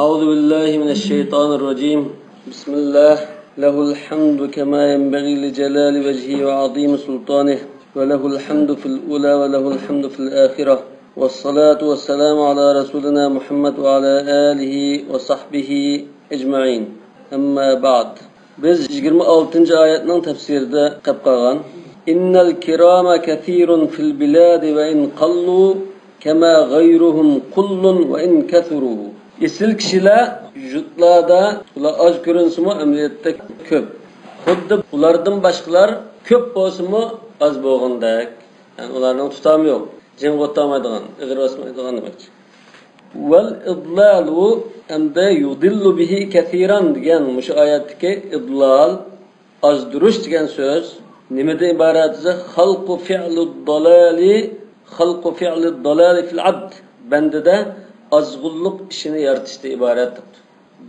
أعوذ بالله من الشيطان الرجيم. بسم الله. له الحمد كما ينبغي لجلال وجهه وعظيم سلطانه، وله الحمد في الأولى وله الحمد في الآخرة، والصلاة والسلام على رسولنا محمد وعلى آله وصحبه أجمعين. أما بعد. Biz 26. ayetning tafsirida qilib qolgan. Innal kirama kathirun fil bilad va in qallu kama ghayruhum qullun va in kathuru. Isil kishilar jutlarda ular oz ko'rinsimi amaliyotda ko'p. Xuddi ulardan boshqalar ko'p bo'lsa-mu oz bo'lgandek. Yani ularning tutami yo'q. Jim o'tmaydigan, ig'ir o'smaydigan demakchi. Wal idlalu anda yudillu bihi kathiran degan mush oyatdagi idlal azdurish degan so'z nimadan iborat esa xalqu fi'lud dalali fil abd bandada azg'ulluq ishini yaratishdan iborat.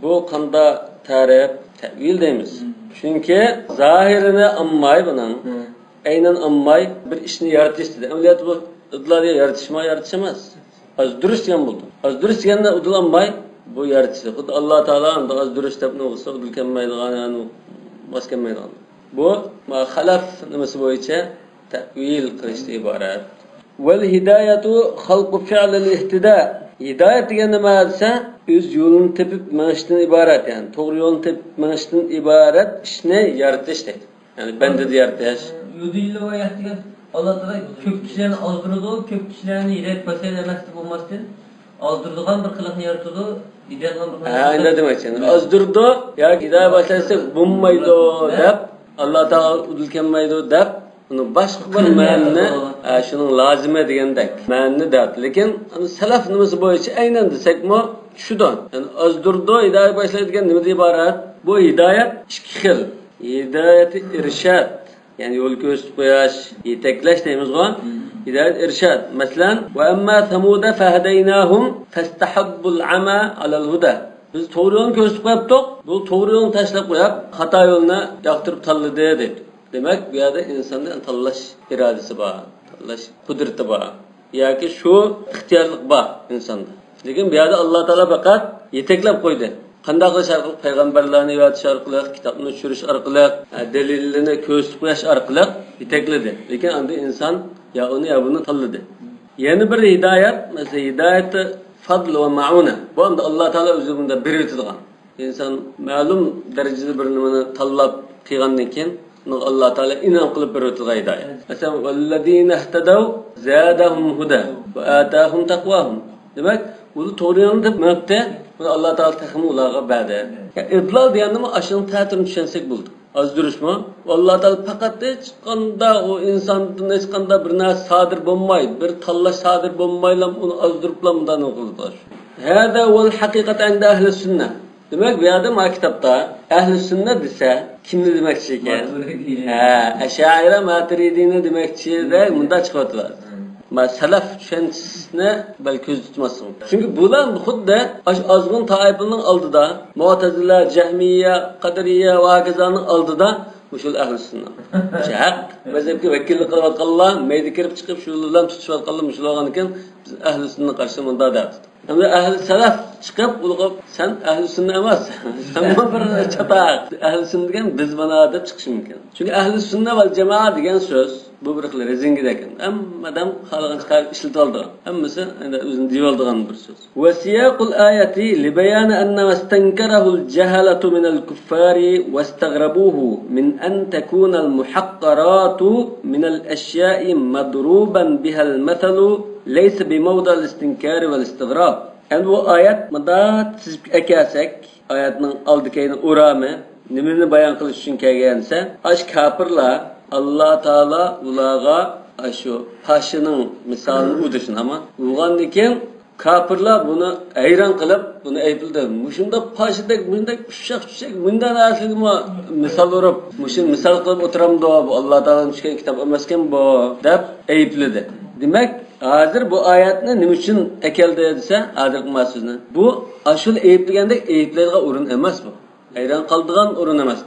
Bu qanda ta'rif ta'vil deymiz. Chunki zohirini ammay buning aynan ammay bir ishni yaratishdi. Amaliyot bu idlaliga yaratish emas. Azdurish degan bo'ldi. Azdurish deganda udlanmay bu yaratishdi. Xuddi Alloh taolo unda azdurish deb bo'lsa udlanmaydigan, ya'ni maskanmaydigan. Bu xalaf nimasi bo'yicha ta'vil qilishdan iborat. Wal hidayatu xalqu fi'lil ihtida. Hidayat degan nima desa, o'z yo'lini tepib mangishdan iborat, ya'ni to'g'ri yo'lni tepib mangishdan iborat ishni yaratish deydi. Ya'ni bandada yaratish. Yudillu va yahdigan Allah Teala ko'p kishilarni ozdirdi, ko'p kishilarni hidayat pasayda emasdi bo'lmasdan ozdirdigan bir qiliqni yaratdi, hidayatdan bir endi demakchi. Ozdirdi yoki hidayat pasaysa bo'lmaydi deb Alloh taolo udilkanmaydi deb uni boshqa bir ma'noni shuning lozimi degandek ma'noni deb. Lekin salaf nimasi bo'yicha aynan desakmi shudan. Ya'ni ozdirdi hidayat pasaydigan nimadan iborat? Bu hidayat ikki xil. Hidayat irshad, yani yo'l ko'rsatib qo'yish, yetaklash deymizmi? Hidayat irshad. Masalan, va amma samuda fahadaynahum fastahabbul ama alal huda. Biz to'g'ri yo'lni ko'rsatib qo'yibdik, bu to'g'ri yo'lni tashlab qo'yib, xato yo'lni yoqtirib tanladi dedi. Demak, bu yerda insonda tanlash irodasi bor, tanlash qudrati bor, yoki shu ixtiyorlik bor insonda. Lekin bu yerda Alloh taolo faqat yetaklab qo'ydi. Qanday qilish orqali payg'ambarlarni yo'latish orqali, kitobni tushirish orqali, dalillarni ko'rsatib qo'yish orqali yetakladi. Lekin endi inson ya uni ya buni tanladi. Yana bir hidoyat, masalan hidoyat fadl va mauna. Bu endi Alloh taolo o'zi bunda berayotgan. Inson ma'lum darajada bir nimani tanlab qilgandan keyin Alloh taolo inom qilib berayotgan hidoyat. Masalan, vallazina ihtadaw zadahum huda va atahum taqwahum. Demak, bu to'g'ri yo'lni deb maqta buni Alloh taolo taxmin ularga berdi. İdlal deganimi ashuni ta'tirini tushunsak bo'ldi. Azdurishmi? Alloh taolo faqat hech qanday o insondan hech qanday bir narsa sodir bo'lmaydi, bir tanlash sodir bo'lmaylam uni azduriblar bundan qildi. Hada wal haqiqat anda ahli sunnah. Demak, bu yerda ma kitobda ahli sunnah desa kimni demakchi ekan? Ash'ari Maturidiyni demakchi-da bunda chiqyapti. Salaf tushanchisini bal ko'z tutmasin. Chunki bular xuddi ozg'in toifaning oldida, Mu'tazila, Jahmiya, Qadariyya va hokazoning oldida mushul ahli sunnah. Haq mazhabga vakillik qilayotganlar, mayda kirib chiqib shu bilan tutishayotganlar mushul bo'lgan ekan, biz ahli sunnah qarshi bunda deb. Endi ahli salaf chiqib, ulg'ab sen ahli sunnah emas. Sen bir chataq. Ahli sunnah degan biz mana deb chiqish mumkin. Chunki ahli sunnah val jamoa degan so'z bu bir xil rezingida ekan. Hammadan xalqni chiqarib ishlatoldi. Hammasi endi o'zini deyoldigan bir so'z. Wa siyaqul ayati li bayan anna wastankarahu al-jahalatu min al-kuffari wastaghrabuhu min an takuna al-muhaqqaratu min al-ashya'i madruban biha al-mathalu laysa bi mawda al-istinkari wal-istighrab. Endi bu oyat mada tizib akasak, oyatning oldikayni o'rami nimani bayon qilish uchun kelgansa, ash kafirlar Allah Taala ularga shu pashining misolini udishni ama uyg'ondan keyin kafirlar buni hayron qilib buni aybildi. Mushunda pashidek bunday ushaq bundan aslida misol urib, mushin misol qilib o'tiramdi bu Alloh taolaning tushgan kitob emaskan bu deb aybladi. Demak, hozir bu oyatni nima uchun akeldi desa, hozir qilmasizmi? Bu ashul ayblagandek aybladigan o'rin emas bu. Hayron qoldigan o'rin emas.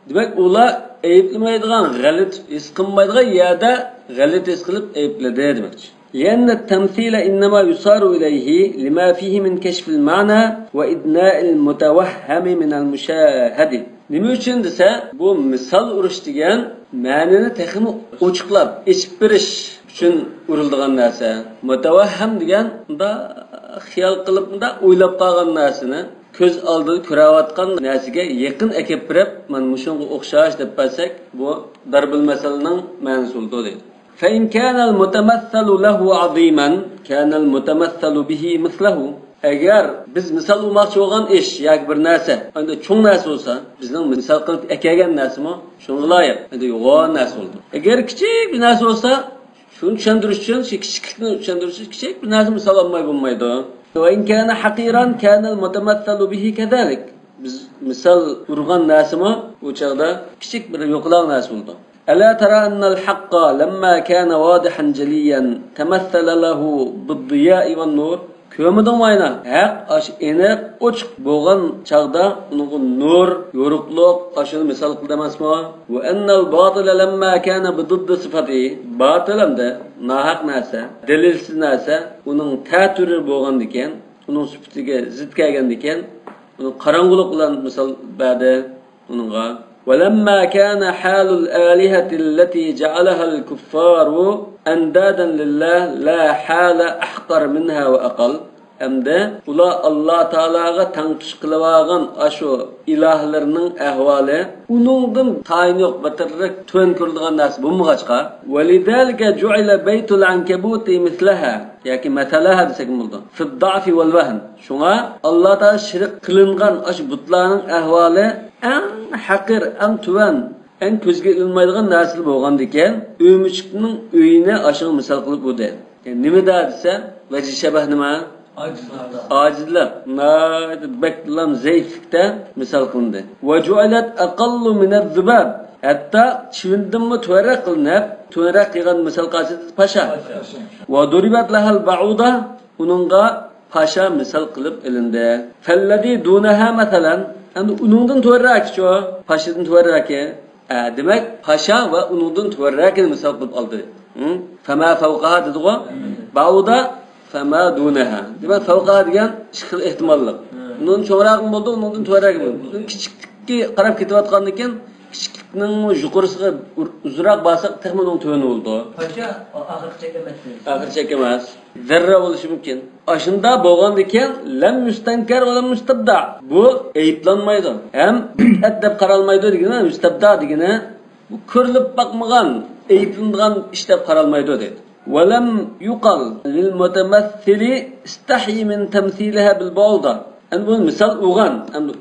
Demak, ular ayiblamaydigan, g'alat his qilmaydigan yerda g'alat his qilib aybladi demakchi. لأن التمثيل إنما يصار إليه لما فيه من كشف المعنى وإدناء المتوهم من المشاهد. Nima uchun desa, bu misol urish degan ma'noni texmi ochiqlab, ichib berish uchun uriladigan narsa. Mutavahham degan unda xiyol qilib, unda o'ylab qolgan narsani ko'z oldida ko'rayotgan narsaga yaqin akib berib, mana shunga o'xshash deb bilsak, bu darbil masalning ma'nosi bo'ladi. فإن كان المتمثل له عظيما كان المتمثل به مثله. Agar biz misol olmoqchi bo'lgan ish yoki bir narsa, endi cho'ng narsa bo'lsa, bizning misol qilib akagan narsami? Shunga loyiq. Endi yo'g'on narsa bo'ldi. Agar kichik bir narsa bo'lsa, shuni tushuntirish uchun, shu kichiklikni tushuntirish uchun kichik bir narsa misol olmay bo'lmaydi. Va in kana haqiran kana al-mutamathalu bihi kadalik. Biz misol urgan narsami? U chaqda kichik bir yo'qlar narsa bo'ldi. ألا ترى أن الحق لما كان واضحا جليا تمثل له بالضياء والنور. Kömüdün mayna haq aş eniq ochiq bo'lgan chaqda uning nur, yo'riqlik ashuni misol qildamasmi? Va annal batil lamma kana bididd sifati. Batil hamda nahaq narsa, dalilsiz narsa uning ta'turi bo'lgan ekan, uning sifatiga zid kelgan ekan, uning qarang'ulik bilan misol berdi uningga. ولما كان حال الآلهة التي جعلها الكفار أندادا لله لا حال أحقر منها وأقل. Hamda ular Allah Taalaga tangtish qilib ashu ilahlarning ahvoli uningdan tayin yo'q batirrak to'n ko'rilgan narsa bo'lmag'achqa validalika ju'ila baytul ankabuti mislaha yoki matalaha desak bo'ldi fi ad-da'f wal wahn. Shunga Allah Taala shirk qilingan ashu butlarning ahvoli eng haqir, eng tuvan, eng ko'zga ilmaydigan narsa bo'lgandan keyin o'michikning uyini ashu misol qilib bo'ldi. Nima desa vaji shabah nima? Acizlik, beklam zayflikda misal qilindi. Va ju'alat aqallu min az-zubab. Hatta chivindimmi to'ra qilinib, to'ra qilgan misal qasi pasha. Va duribat lahal ba'uda, uningga pasha misal qilib ilindi. Falladi dunaha masalan, endi uningdan to'rakicho, pashadan to'raki. Demak, pasha va uningdan to'rakini misal qilib oldi. Fama fawqaha dedigo, ba'uda fama dunaha. Demak, fawqa degan ishqil ehtimollik. Undan cho'raqmi bo'ldi, undan to'raqmi bo'ldi. Kichiklikka qarab ketayotgandan keyin kichiklikning yuqorisiga uzroq bosib, texmoning to'ni bo'ldi. Pasha oxir chekamas. Oxir chekamas. Zarra bo'lishi mumkin. Ashunda bo'lgandan keyin lam mustankar va lam mustabda. Bu ayiblanmaydi. Ham bid'at deb qaralmaydi degani, mustabda degani bu ko'rilib boqmagan, ayiblangan ish deb qaralmaydi dedi. ولم يقل للمتمثل استحي من تمثيلها بالبعوضة. Yani bu misal uğan,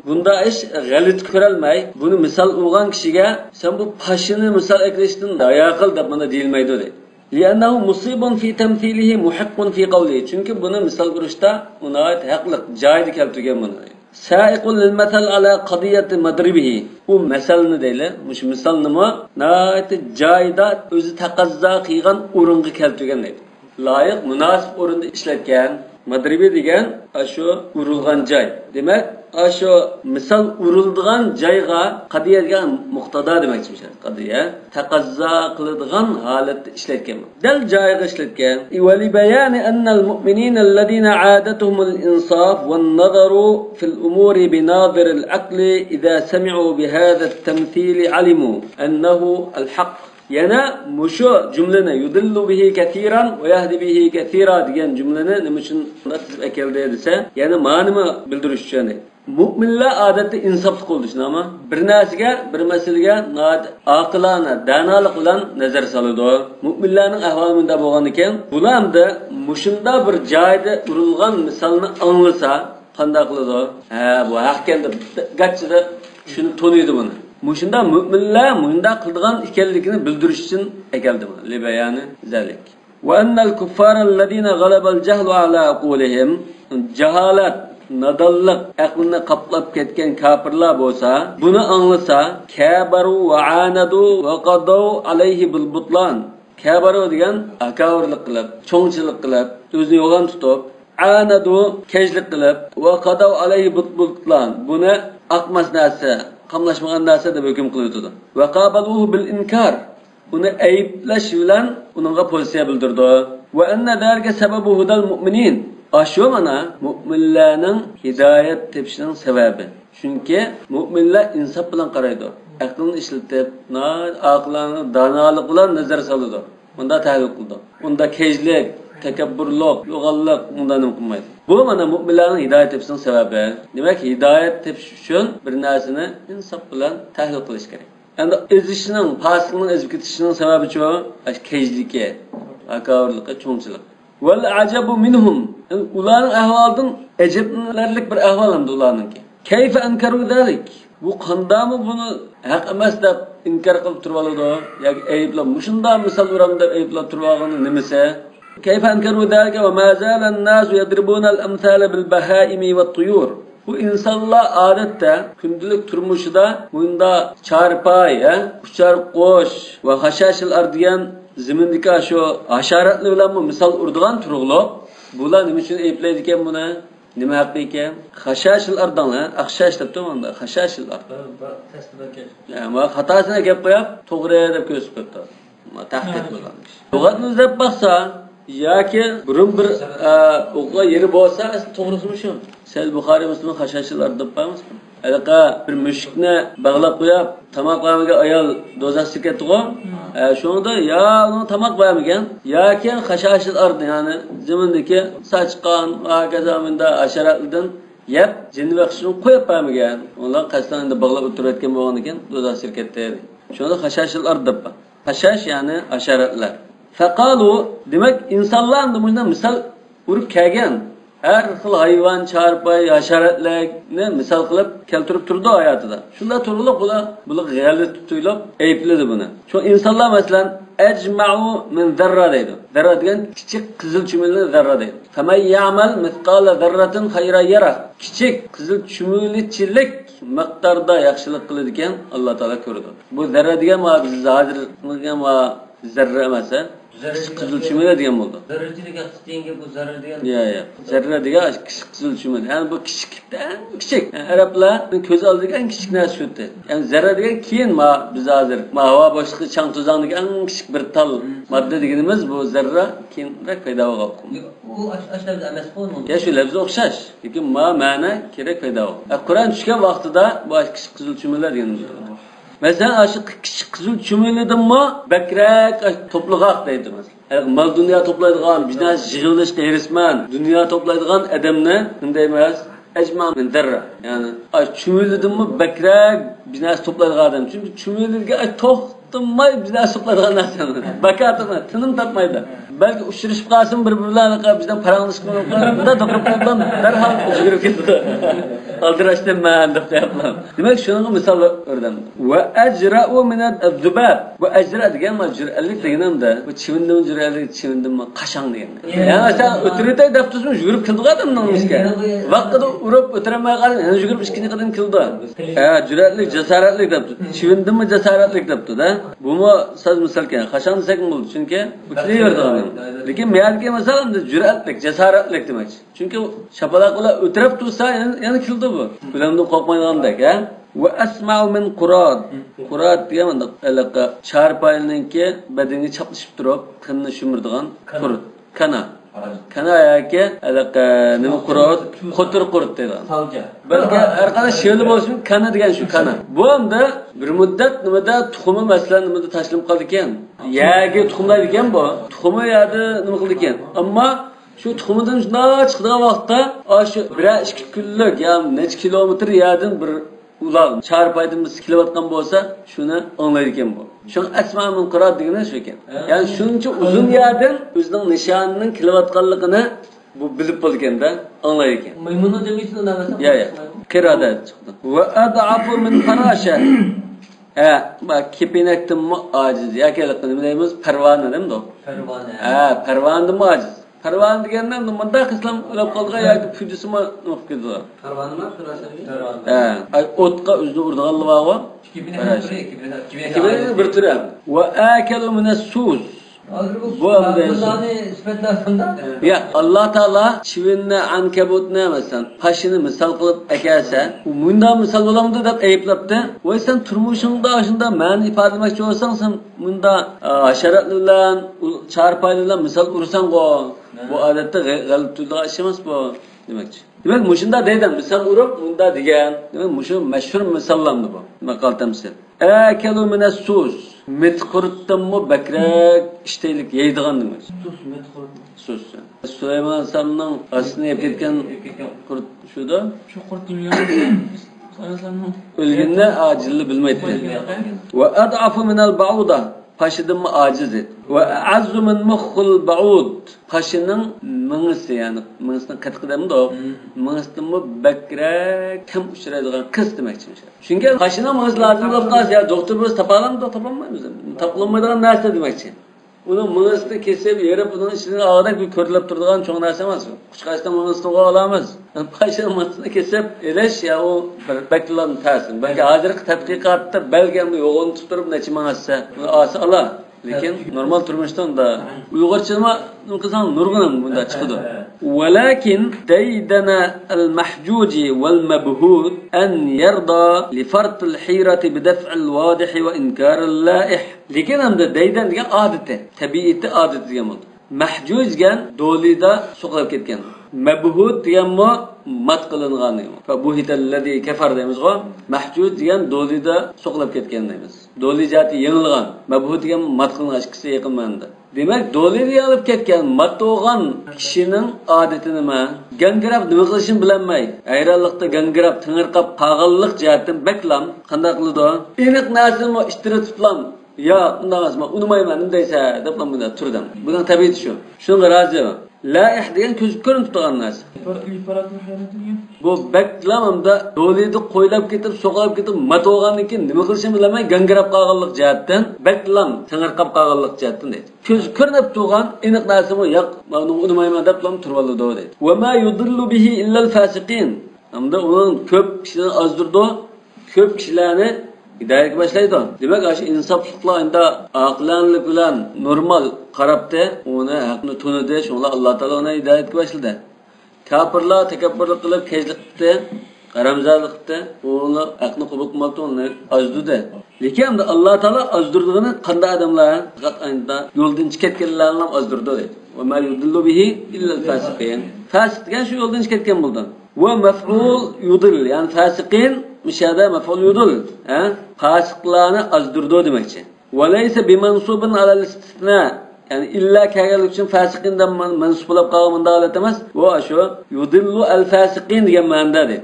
bunda iş galit körelmey. Bunu misal uğan kişiye sen bu paşını misal ekleştin ayağı kıl da bana değilmeydi dedi. لأنه مصيب في تمثيله محق في قوله. Çünkü bunu misal kuruşta ona ait haklık, cahidi keltürgen bunu. سائق للمثل على قضية مضربه. Bu meselini değil, muş misal nima? Naati joyda o'zi taqazzo qilgan o'ringa keltirgan deydi. Loyiq, munosib o'rinda ishlatgan. Madribi degan ashu urilgan joy. Demak, ashu misal urilgan joyga qadiya degan muqtada demakchi. Qadiya taqazzo qiladigan holatda ishlatgan. Dal joyga ishlatgan. Va li bayani anna al-mu'minina alladhina 'adatuhum al-insaf wan-nazaru fil umuri binadhir al-aql idha sami'u bi hadha at-tamthil 'alimu annahu al-haqq. Yana mushu cümleni yudillu bihi katiran ve yahdi bihi katira degan cümleni nima uchun keldi desa, yana ma'noni bildirish uchun. Mu'minlar odatda insofli qo'llashni ama bir narsaga, bir masalaga aqlona, danolik bilan nazar soladi. Mu'minlarning ahvoli bunda bo'lgan ekan, bular hamda mushunda bir joyda urilgan misolni anglasa, qanday qiladi? Bu haqkan deb gachida shuni toniydi buni. Mushunda mu'minlar munda qilgan ekanligini bildirish uchun ekeldi bu. Libayani zalik. Va annal kuffar alladina ghalaba al-jahlu ala aqulihim. Jahalat, nadallik aqlni qaplab ketgan kafirlar bo'lsa, buni anglasa, kabaru va anadu va qadaw alayhi bil butlan. Kabaru degan akavurlik qilib, cho'ngchilik qilib, o'zini yo'g'on tutib, anadu kejlik qilib va qadaw alayhi bil butlan. Buni aqmas narsa qamlashmagan narsa deb hukm qildi. Va qabaluhu bil inkar. Uni ayiblash bilan uningga pozitsiya bildirdi. Ve enne derge sebebu hudal mu'minin. Aşu mana mu'minlarning hidayet tepişinin sebebi. Çünkü mu'minlar insaf bilan qaraydi. Aqlni ishlatib, aqlni donolik bilan nazar soladi. Bunda tahlil qildi. Unda kejlik, takabburlik, yo'g'onlik undan qilmaydi. Bu mana mu'minlarning hidayet tepişinin sebebi. Demak, hidayet tepish uchun bir narsani insaf bilan tahlil qilish kerak. Endi ezishning, fasiqning ezib ketishining sababi-chi kejligi, akavrligi, cho'ngchilik. Vel ajabu minhum. Ularning ahvolidan ajablanarlik bir ahvol hamda ularningki. Kayfa ankaru zalik? Bu qandami buni haq emas deb inkor qilib turib oladi yoki ayblab, mushunda misol uram deb ayblab turibog'ini nimasi? Kayfa ankaru zalika va ma zala an-nas yadribuna al-amthala bil bahaimi wat tuyur. Bu insonlar odatda kundilik turmushida bunda charpay, uchar qo'sh va hashashil ardigan zimindagi shu hasharatlar bilan misol urdigan turug'liq. Bular nima uchun ayplaydi ekan buni? Nima haqqi ekan? Hashashil ardanglar, aqshash deb turmanda, hashashil ard. Ma xatosini gap qo'yib, to'g'ri deb ko'rsatib qo'yibdi. Ma tahdid bo'lgan. Lug'atni izlab baqsa, yoki burun bir o'qqa yeri bo'lsa, to'g'risimi shu? Sahih Buxoriy Muslim hashashil ard deb qo'yamiz. Alaqa bir mushukni bog'lab qo'yib, tomoq qo'ymagan ayol dozasi ketdi-ku. Shunda ya uni tomoq qo'ymagan, yoki hashashil ard, ya'ni zimindagi sochqon va gazamında asharatlardan yeb, jinni va qushni qo'yib qo'ymagan. Ular qasdan endi bog'lab o'tirayotgan bo'lgan ekan, dozasi ketdi. Shunda hashashil ard deb. Hashash ya'ni asharatlar. Faqalu, demak insonlar bundan misol urib kelgan. Her xil hayvan, çarpay, hasharatlarni misol qilib keltirib turdi hayotida. Shunda turliq bular g'alati tutulib aybladi buni. Shu insonlar masalan ajma'u min zarra deydi. Zarra degan kichik qizil chumulni zarra deydi. Famay ya'mal mithqala zarratin khayran yara. Kichik qizil chumulchilik miqdorda yaxshilik qiladi ekan Alloh taolo ko'rdi. Bu zarra degan biz hozir qilgan zarra emas. Qizil chumula degan bo'ldi. Zarrachilikka qistinga bu zarra degan. Ya. Zarra degan qizil chumula. Ya'ni bu kichikdan kichik. Arablar ko'z oldiga eng kichik narsa shu'ti. Ya'ni zarra degan keyin biz hozir havo boshqa chang to'zonning eng kichik bir tal modda deganimiz bu zarra keyinroq paydo bo'lgan. U ashlabda emas qo'yilmoqda. Ya shu lafz o'xshash, lekin ma'na kerak paydo bo'lgan. Qur'on tushgan vaqtida bu kichik qizil chumula deganimiz. Mesela aşık küçük kızıl çümüledimmi bekrak topluluğa deydi mesela. Mal dünya toplaydıgan, biznes jığılışka erisman, dünya toplaydıgan adamni bunday emas, ecma min zarra. Yani çümüledimmi bekrak biznes toplaydıgan adam. Çünkü çümüledilge to'xtamay biznes toplaydıgan narsa. Bakatini tinim topmaydi. Belki uçuruşup kalsın birbirlerine bizden paranglışıp kalsın. Bunda dokunup kalsın derhal uçurup gitti. Aldırıştım ben de yapmam. Demek şunun misal ördüm. Ve ecra'u mined-zubab. Bu ecra degan ma jur'atlik deganimda, bu chivindim jur'atlik chivindim qashang degan. Yani sen o'tirida deb tursin, yugurib keldi odamning ishga. Vaqtida urib o'tiramay qoldi, yana yugurib ishga qadam keldi. Jur'atlik, jasoratlik deb turdi. Chivindim jasoratlik debdi-da. Bumi siz misalkan qashang desak bo'ldi, chunki o'tiraverdi odam. Lekin meyalga masalan jur'atlik, jasoratlik demak. Chunki shapaloq bilan o'tirib tursa, yana keldi bu. Ulardan qo'rqmaydigandek, ha? Ve asma'u min qurad. Qurad deganda alaqa charpayninki badaniga chaplashib turib, qinni shumirdigan qurd. Kana yoki alaqa nima qurad? Qo'tir qurd degan. Salja. Balki har qanday sheli bo'lsin, kana degan shu kana. Bu hamda bir muddat nimada tuxumi masalan nimada tashlanib qoldi ekan. Yagi tuxumlaydi ekan bu. Tuxumi yadi nima qildi ekan. Ammo şu tuxumidan shunday chiqadigan vaqtda, shu 1-2 kunlik, ya'ni necha kilometr yerdan bir ular charpaydimiz kelayotgan bo'lsa, shuni anglaydi ekan bu. Shu asmamun qurad degani shu ekan. Ya'ni shuncha uzun yerdan o'zining nishonining kelayotganligini bu bilib bo'lganda anglaydi ekan. Maymunu demaysiz unda emas. Ya. Qirada chiqdi. Va ad'afu min farasha. Bak kepinakdan aciz. Yoki nima deymiz? Parvona demdi. Parvona. Parvondan aciz. Parvon degandan bunda qislam o'lib qolgan yoki pudisimi o'qib ketdi. Parvonami? Parvona. O'tqa o'zini urdiganligi bor. Kibina bir turi. Va akalu min as-sus. Bu Allah'ın sıfatlarında. Ya Allah Taala çivinni, ankabutni mesela paşını misal kılıp ekerse, bunda misal olamdı deb ayıplaptı. Ve sen turmuşunda şunda ma'ni ifodamoqchi bo'lsang, sen bunda hasharatlar bilan, charpaylar bilan misal ursan go. Bu odatda g'alabtulga ish emas bu demakchi. Demak, mushunda deydan misal urib, bunda degan. Demak, mushu mashhur misollamdi bu. Maqol tamsil. Akalu minas sus. Metqurtdanmi bakrak ishtaylik yeydigan demak. Sus. Sulaymon alayhisolamning aslini yeb ketgan qurt shuda. Shu qurt dunyoni O'lganda ajilni bilmaydi. Va ad'afu minal ba'uda. Paşıdın aciz et. Ve azzu min mukhul ba'ud. Paşının mınısı yani mınısının katkıdamı da o. Mınısının mı bekrek tam uçuraydıgan kız demek için. Çünkü paşına mınıs lazım olup kalsa ya doktor biz tapalar mı da tapamayız. Tapılanmadan nerede demek için. Onun mınısını kesip yerip bunun içine ağırdak bir körülüp durduğun çok neresi var. Kuşkaçta mınısını kovalamaz. Paşının mınısını kesip eleş ya o beklilen tersin. Belki hazırlık tatbikatta belgen bir yoğun tuturup neçim anlatsa. Ası Allah. Lekin normal turmuştan da Uygurçama kızan nurgunam bunda çıkıdı. Walakin daydana al-mahjuji wal-mabhud an yarda li fart al-hirati bi daf' al-wadih wa inkar al-la'ih. Lekin hamda daydan degan odati, tabiiyati odati degan bo'ldi. Mahjuj degan dolida so'qilib ketgan. Mabhud deganmi mat qilingan. Fa buhitallazi kafar deymiz-ku. Mahjuj degan dolida so'qilib ketgan deymiz. Doli jati yengilgan. Mabhud degan mat qilingan ikkisi yaqin ma'noda. Demak, dolida yengilib ketgan, mat bo'lgan kishining odati nima? Gangrab nima qilishini bilolmay, ayronliqda gangrab, tingirqab qolganlik jihatdan baklam qanday qiladi? Aniq narsani ishtira tutlam. Ya, undan emasmi? Unmayman, undaysa deb bunda turdim. Buning tabiati shu. Shunga rozi. La'ih degan ko'z ko'rinib turgan narsa. Bu beklamamda dolida qo'ylab ketib, so'qilib ketib, mat bo'lgandan keyin nima qilishini bilmay, gangrab qolganlik jihatdan, beklam tingirqab qolganlik jihatdan deydi. Ko'z ko'rinib turgan aniq narsa bu, yo'q, men unmayman deb turib oladi deydi. Va ma yudillu bihi illa al-fasiqin. Hamda uning ko'p kishilar ozdirdi, ko'p kishilarni hidayetga başlaydı. Demek ki insaflıkla anda aqlanlik bilan normal qarabda uni haqni tunidi, shunla Alloh taolo uni hidayetga başladı. Kafirlar takabbürlik qilib kejlik qildi, qaramzalik qildi, uni haqni qabul qilmadi, uni azdudi. Lekin Alloh taolo azdirdigini qanday odamlar faqat anda yo'ldan chiqib ketganlarni azdirdi deydi. Va ma yudillu bihi illa al-fasiqin. Fasiq degan shu yo'ldan chiqib ketgan bo'ldi. Va maf'ul yudil, ya'ni fasiqin müşahede mef'ul yudul. Fasıklarını azdırdı demekçi. Ve leyse bimansubun alel istisna. Yani illa kâgelik için fasıkinden mensup olup kavmında alet demez. O şu yudillu el fasikin diye mandadır.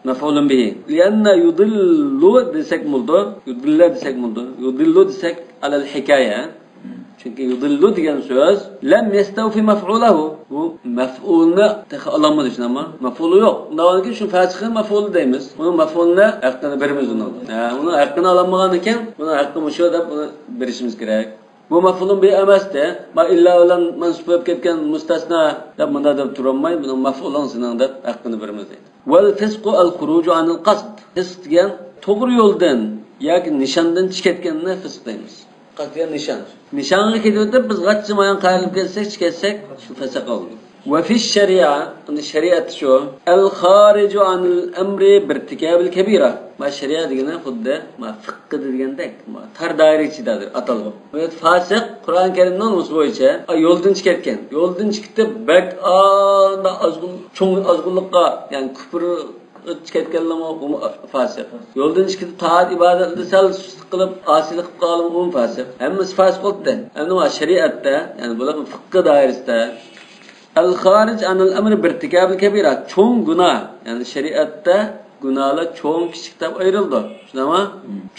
Mef'ulun bihi. Lianna yudillu desek muldu. Yudilla desek muldu. Yudillu desek alel hikaye. Çünkü yudillu diyen söz lem yestevfi mef'ulahu. Bu mef'ulunu alamadı için ama mef'ulu yok. Ondan ki şu fasıkın mef'ulu deyimiz. Onun mef'ulunu hakkını verimiz onu. Onun hakkını alamadan iken bunun hakkı müşü da bunu verişimiz gerek. Bu mef'ulun bir emas de. Ma illa olan mensup edip ketken mustasna da bunda da turanmay. Bunun mef'ulun sınavında da hakkını verimiz deydi. Vel fisqu al-khurucu anil qasd. Fisq diyen doğru yoldan yoki nişandan chiqayotganni fisq deymiz. Qasdiyan nişan. Nişanga ketib biz g'achchimayan qayrilib ketsek, shu fasaq bo'ldi. Va fi shari'a, shariat shu, al-khariju anil amri birtikabil kabira. Ma shariat degani xuddi ma fiqh degandek, ma tar doira ichidadir atalib. Bu fasiq Qur'on Karimdan o'z bo'yicha yo'ldan chiqayotgan. Yo'ldan chiqib bak anda cho'ng azg'unlikqa, ya'ni kufr chiqayotganlarmi fasik. Yo'ldan chiqib taat ibodatni sal sust qilib, osiylik qilib qolgan fasik. Hammasi fasik bo'ldi. Endi bu shariatda, ya'ni bular fiqh doirasida al-kharij anil amri birtikabil kabira, cho'ng gunoh, ya'ni shariatda gunohlar cho'ng kichik deb ayrildi. Shunami?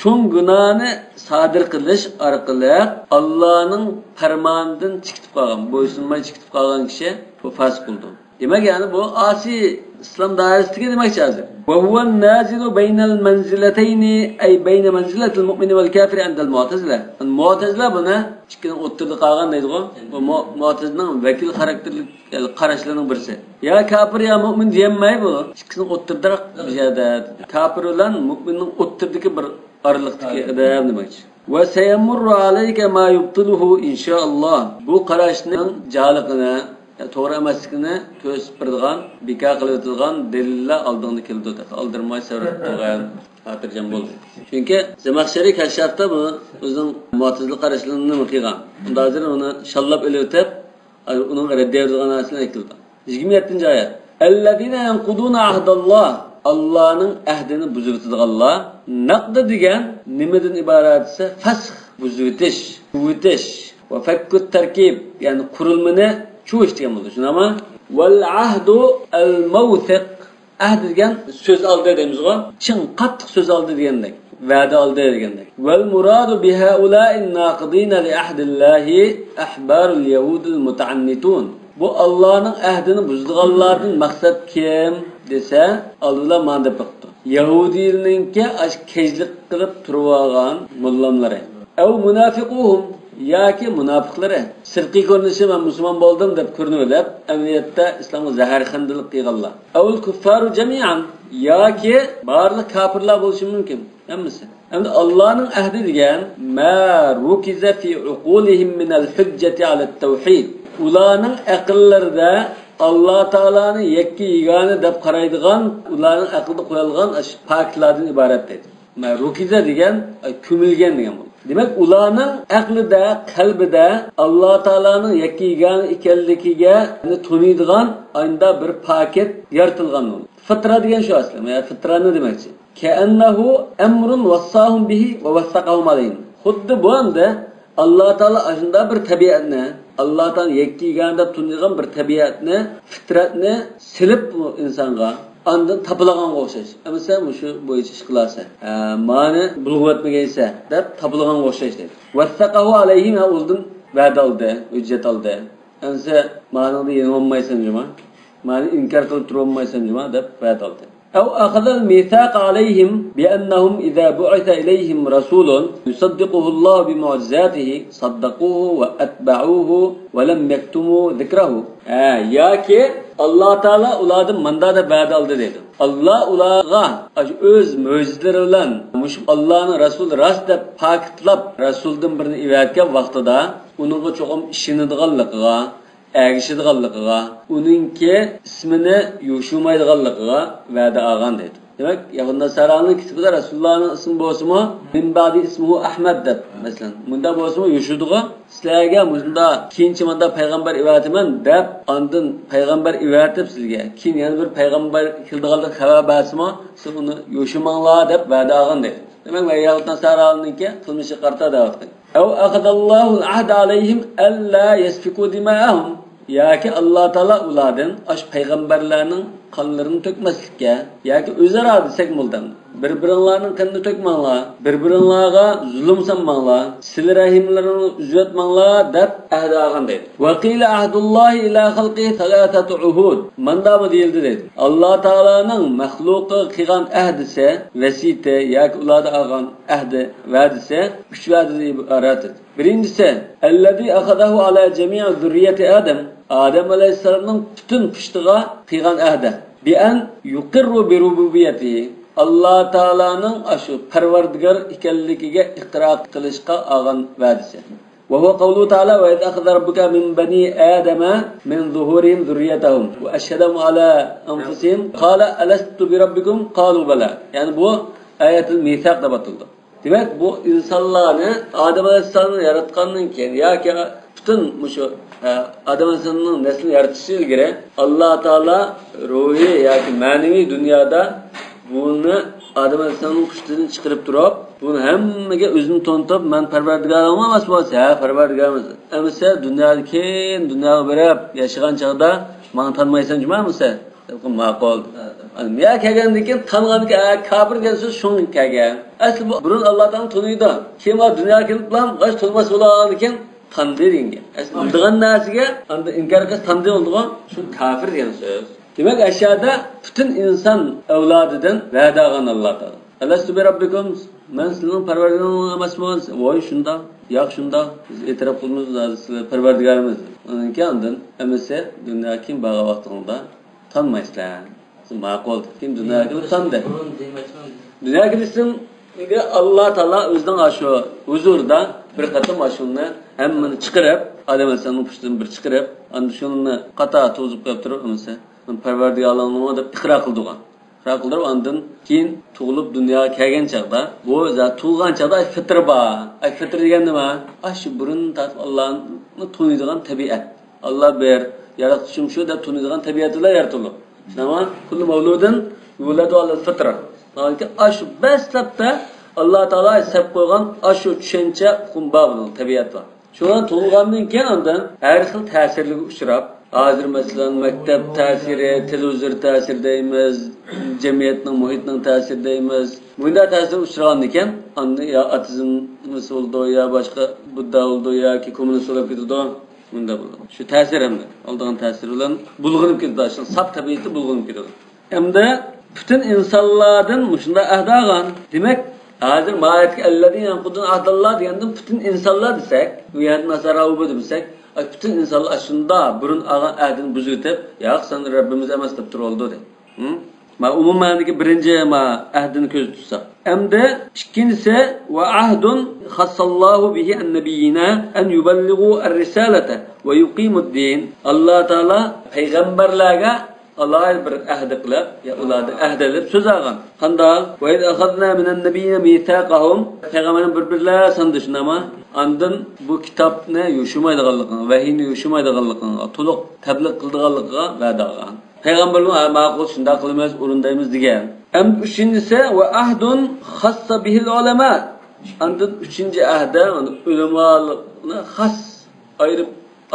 Cho'ng gunohni sodir qilish orqali Allohning farmonidan chiqib qolgan, bo'ysunmay chiqib qolgan kishi bu fasik bo'ldi. Demek yani bu asi İslam dairesindeki demek lazım. Ve huven nazilu beynel menzileteyni ey beyne menziletil mu'mini vel kafiri endel mu'tezile. Mu'tezile buna çıkın oturdu kalgan neydi o? Bu mu'tezilenin vekil karakterli karışlarının birisi. Ya kafir ya mu'min diyemmeyi bu. Çıkın oturdarak bir şeyde. Kafir olan mu'minin oturdaki bir aralıktaki edem demek. Ve seyemurru aleyke ma yubtiluhu inşallah. Bu qarashning jaliqini, to'g'ri emasligini to'sib turadigan, bekor qilib o'tilgan dalillar oldinda keldi. Aldirmay sarf qilgan. Xotirjam bo'ldi. Chunki Zamaxshariy kashafda bu o'zining mu'tazila qarashlarini nima qilgan? Unda hozir uni shallab o'tib, uning raddiya qilgan narsani aytildi. 27-oyat. Ellezina yanquduna ahdalloh. Allah'ın ahdini buzurtadiganlar. Naqd degan nimadan iborat ise fasx, buzurtish, quvvatish va fakkut tarkib, ya'ni qurilmani chuvish degan bo'ladi. Shunami? Wal ahdu al mawthiq. Ahd degan so'z oldi deymiz-ku. Chin qattiq so'z oldi degandek, va'da oldi degandek. Wal muradu bi haula'in naqidina li ahdillahi ahbarul yahudil mutaannitun. Bu Allah'ın ahdini buzdiganlardan maqsad kim desa, Allah manda paqdı. Yahudilarninki aş kejlik qilib turib olgan mullamlari. Ev munafiquhum yoki munofiqlari. Sirqiy ko'rinishi men musulmon bo'ldim deb ko'rinib, amaliyotda islomga zaharxandalik qilganlar. Avul kuffaru jami'an yoki barliq kofirlar bo'lishi mumkin. Hammasi. Endi Allohning ahdi degan ma rukiza fi uqulihim min al-hujjati ala at-tauhid. Ularning aqllarida Allah Teala'nın yekki yegane deb qaraydigan, ularning aqlida qo'yilgan poklardan iborat dedi. Rukiza degan ko'milgan degan bu. Demak, ularning aqlida, qalbida Allah Teala'nın yekki yegane ekanligiga tuniydigan anda bir paket yaratilgan bu. Fitra degan shu aslida. Yani fitra nima demakchi? Ka'annahu amrun wassahum bihi wa wassaqahum alayhi. Xuddi bu anda Allah Teala aslında bir tabiatni, Allah'tan yekki yeganda tunilgan bir tabiatni, fitratni silib insonga andan tapilgan o'xshash. Amasa shu bo'yicha ish qilasa, ma'ni bulg'atmagansa deb tapilgan o'xshash dedi. Wassaqahu alayhim uldun va'da oldi, hujjat oldi. Amasa ma'nida yenolmaysan juma, ma'ni inkor qilib turolmaysan juma deb va'da oldi. أو أخذ الميثاق عليهم بأنهم إذا بعث إليهم رسول يصدقه الله بمعجزاته صدقوه وأتبعوه ولم يكتموا ذكره. ياكي Allah Teala ulardan mandada va'da oldi dedi. Allah ularga o'z mo'jizalari bilan mush Allohning rasuli rost deb pakitlab rasuldan birini ivatgan vaqtida uningga cho'qim ishonadiganligiga, ergishadiganligiga, uningki ismini yushumaydiganligiga va'da olgan dedi. Demak, Yahud Nasaraning kitobida Rasulullohning ismi bo'lsa-mu, min ba'di ismuhu Ahmad deb, masalan, bunda bo'lsa-mu yushudiga, sizlarga bunda keyinchi manda payg'ambar ivatiman deb, ondan payg'ambar ivatib sizga, keyin yana bir payg'ambar keldiganlik xabar bersa-mu, siz uni yushumanglar deb va'da olgan dedi. Demak, Yahud Nasaraninki qilmishi qarta da'vat qildi. Aw aqadallohu al-ahd alayhim alla yasfiku dima'ahum. Yoki Alloh taolo ulardan ash payg'ambarlarning qonlarini to'kmaslikka yoki o'zaro desak bo'ldim. Bir-biringlarning qanini to'kmanglar, bir-biringlarga zulm sanmanglar, sil rahimlarini uzatmanglar deb ahd olgan dedi. Va qila ahdullohi ila xalqihi thalathatu uhud. Manda bu deyildi dedi. Alloh taoloning maxluqi qilgan ahdisi, vasita yoki ularda olgan ahdi, va'dasi 3 va'dadan iborat. Birinchisi, allazi akhadahu ala jami'i zurriyati Adam. Adam alayhissalomning butun pushtiga qilgan ahdi. Bi an yuqirru bi rububiyyatihi. Allah Teala'nın aşı parvardigar ekanligiga iqror qilishga olgan va'dasi. Va huwa qawlu ta'ala va idh akhadha rabbuka min bani adama min zuhurihim zurriyatahum wa ashhadahum ala anfusihim qala alastu bi rabbikum qalu bala. Yani bu ayatul mithaq deb ataldi. Demek bu insonlarni Adem alayhissalomni yaratgandan keyin yoki butun mushu Adem alayhissalomning neslini yaratishi ilgari Alloh taolo ruhiy yoki ma'naviy dunyoda buni Adem alayhissalomning pushtidan chiqarib turib, buni hammaga o'zini to'ntib, men parvardigorim emas bo'lsa, parvardigorimiz. Amsa dunyoda keyin dunyoga berib yashagan chaqda men tanmaysan jumamisa? Ma'qul. Ya kelgandan keyin tanganki kafir degan so'z shunga kelgan. Asli bu burun Allohdan tunuydi. Kim va dunyoga kelib bilan g'ash to'lmas bo'lgan ekan tandı deyinge. Asli bildigan narsaga anda inkor qilib tandı bo'lgan shu kafir degan so'z. Demek aşağıda bütün insan evladıdan va'da olgan Alloh taolo. Alastu bi rabbikum, men sizning parvardigoringiz emasman. Voy shunda, yo'q shunda biz e'tirof qilamiz, sizlar parvardigorimiz. Undan keyin emasa dunyo kim bag'a vaqtida tanmaysizlar. Ma'qul. Kim dunyoga tandı. Dunyoga kirishsin Allah Taala o'zining ashu huzurida bir qatam ashuni hammani chiqarib, Adem alayhisolamning pushtidan bir chiqarib, endi shuni qata to'zib qo'yib turib, amsa Parvardigorning deb iqro qildigan. Iqro qildirib, ondan keyin tug'ilib dunyoga kelgan chaqda, bu zot tug'ilgan chaqda fitr bor. Fitr degan nima? Shu burun tatib Allohni tunuydigan tabiat. Allah ber yaratishim shu deb tunuydigan tabiatlar yaratildi. Shunaman kullu mavludin yuladu alal fitra. Balki shu baslabda Allah Taala hesab qo'ygan shu tushuncha qumbaning tabiati bor. Shundan tug'ilgandan keyin ondan har xil ta'sirlarga uchrab, hozir masalan maktab ta'siri, televizor ta'siri deymiz, jamiyatning muhitning ta'siri deymiz. Bunda ta'sir uchragan ekan, endi yo atizm bo'ldi, yo boshqa budda bo'ldi, yoki kommunist bo'lib ketdi. Bunda bo'ldi. Shu ta'sir hamda oldigan ta'sir bilan bulg'unib ketdi, shu sab tabiati bulg'unib ketdi. Hamda bütün insonlardan shunda ahdagan. Demak, hozir ma'atki alladin yanqudun ahdallah deganda bütün insonlar desak, bu yerda nasara u desak, bütün insonlar shunda burun olgan ahdini buzitib, "Yo'q, sen Rabbimiz emas" deb turoldi dedi. Ma umummandagi birinchi ahdini ko'z tutsak. Hamda ikkinchisi va ahdun khassallohu bihi an-nabiyina an yuballighu ar-risalata va yuqimud-din. Alloh taolo payg'ambarlarga Allah'a bir ahd qilib, ya ularni ahdalib so'z olgan. Qanday? Va id akhadna minan nabiyina mithaqahum. Payg'ambarning bir-birlar sandishnama, ondan bu kitobni yushimaydiganligini, vahiyni yushimaydiganligini, to'liq tabliq qildiganligiga va'da qilgan. Payg'ambarlar ma'qul shunday qilamiz, o'rindaymiz degan. Ham uchinchisi va ahdun khassa bihil ulama. Ondan uchinchi ahda ulamolarni xas ayirib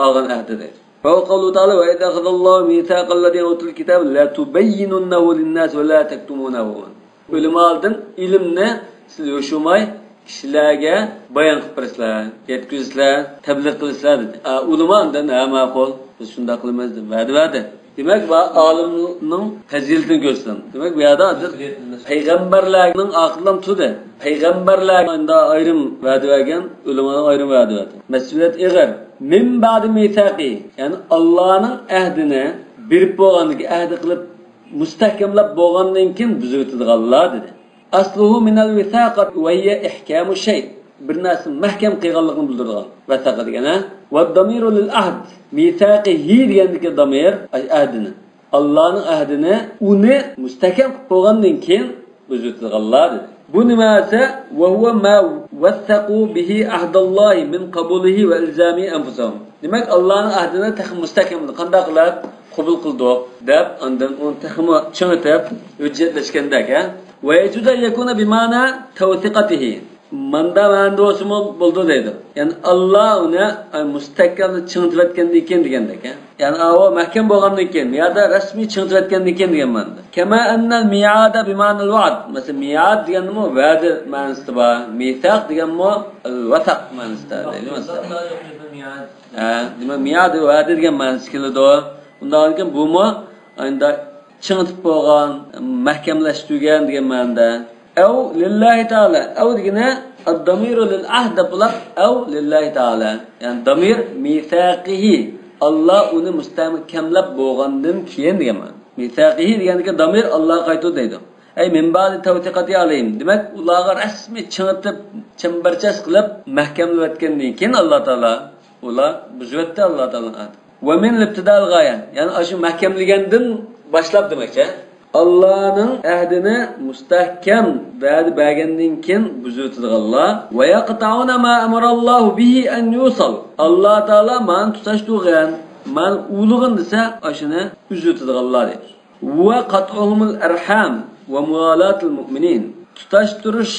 olgan ahdidir. وقالوا تعالى وإذا أخذ الله ميثاق الذين أوتوا الكتاب لا تبيننه للناس ولا تكتمونه. Ulemaldan ilimni siz yo'shumay kishilarga bayon qilib bersizlar, yetkazisizlar, tabliq qilisizlar dedi. Ulemandan ma'qul biz shunday qilamiz deb va'da. Demak, bu olimning fazilatini ko'rsin. Demak, bu yerda payg'ambarlarning aqldan tudi. Payg'ambarlarga ayrim va'da bergan, ulamaning ayrim va'da berdi. Mas'uliyat ig'ir. Min ba'di mithaqi, ya'ni Allohning ahdini berib bo'lganligi ahd qilib mustahkamlab bo'lgandan keyin buziladiganlar dedi. Asluhu min al-mithaqat va hiya ihkamu shay. Bir narsa mahkam qilganligini bildirgan. Vasaqa degani va damiru lil ahd. Mithaqihi degandagi damir ahdini. Allohning ahdini uni mustahkam qilib bo'lgandan keyin buziladiganlar dedi. Bu nimasi? Ve huve ma vassaqu bihi ahdallahi min qabulihi ve ilzami anfusahum. Demek Allah'ın ahdini texim mustahkamni qanday qilib qabul qildik deb, ondan uni texim chingitib hujjatlaşgandak, ve yajuzu yakuna bima'na tawthiqatihi. Manda osmo bo'ldi deydi. Yani Allah uni mustahkamni chingitayotgandan keyin degandak, yani avo mahkam bo'lgandan keyin, yo'da rasmiy chingitayotgandan keyin degan ma'noda. Kama annal mi'ada bima'na al-wa'd. Mesela mi'ad deganmi va'da ma'nosida bor. Mithaq deganmi al-wasaq ma'nosida deydi mesela. Demak mi'ad va'da degan ma'nosi keladi. Undan keyin bu mo endi chingitib bo'lgan, mahkamlashtirgan degan ma'noda. Aw lillahi ta'ala. Aw degani ad-damiru lil ahd bular aw lillahi ta'ala. Yani damir mithaqihi. Allah uni mustahkamlab bo'lgandan keyin degan ma'no. Mithaqihi degandagi damir Alloh qaytdi deydi. Ay min ba'di tawtiqati alayhim. Demak, ularga rasmiy chingitib, chambarchas qilib mahkamlayotgandan keyin Alloh taolo ular buzvatdi Alloh taolo. Va min ibtidal g'oya. Ya'ni shu mahkamlagandan boshlab demakchi. Allah'ın ahdini mustahkam va'da bergandan keyin buzutadiganlar va yaqta'una ma amarallohu bihi an yusal. Alloh taolo man tutashtirgan, man ulug'in desa, ashuni buzutadiganlar deydi. Va qat'uhumul arham va muwalatul mu'minin. Tutashtirish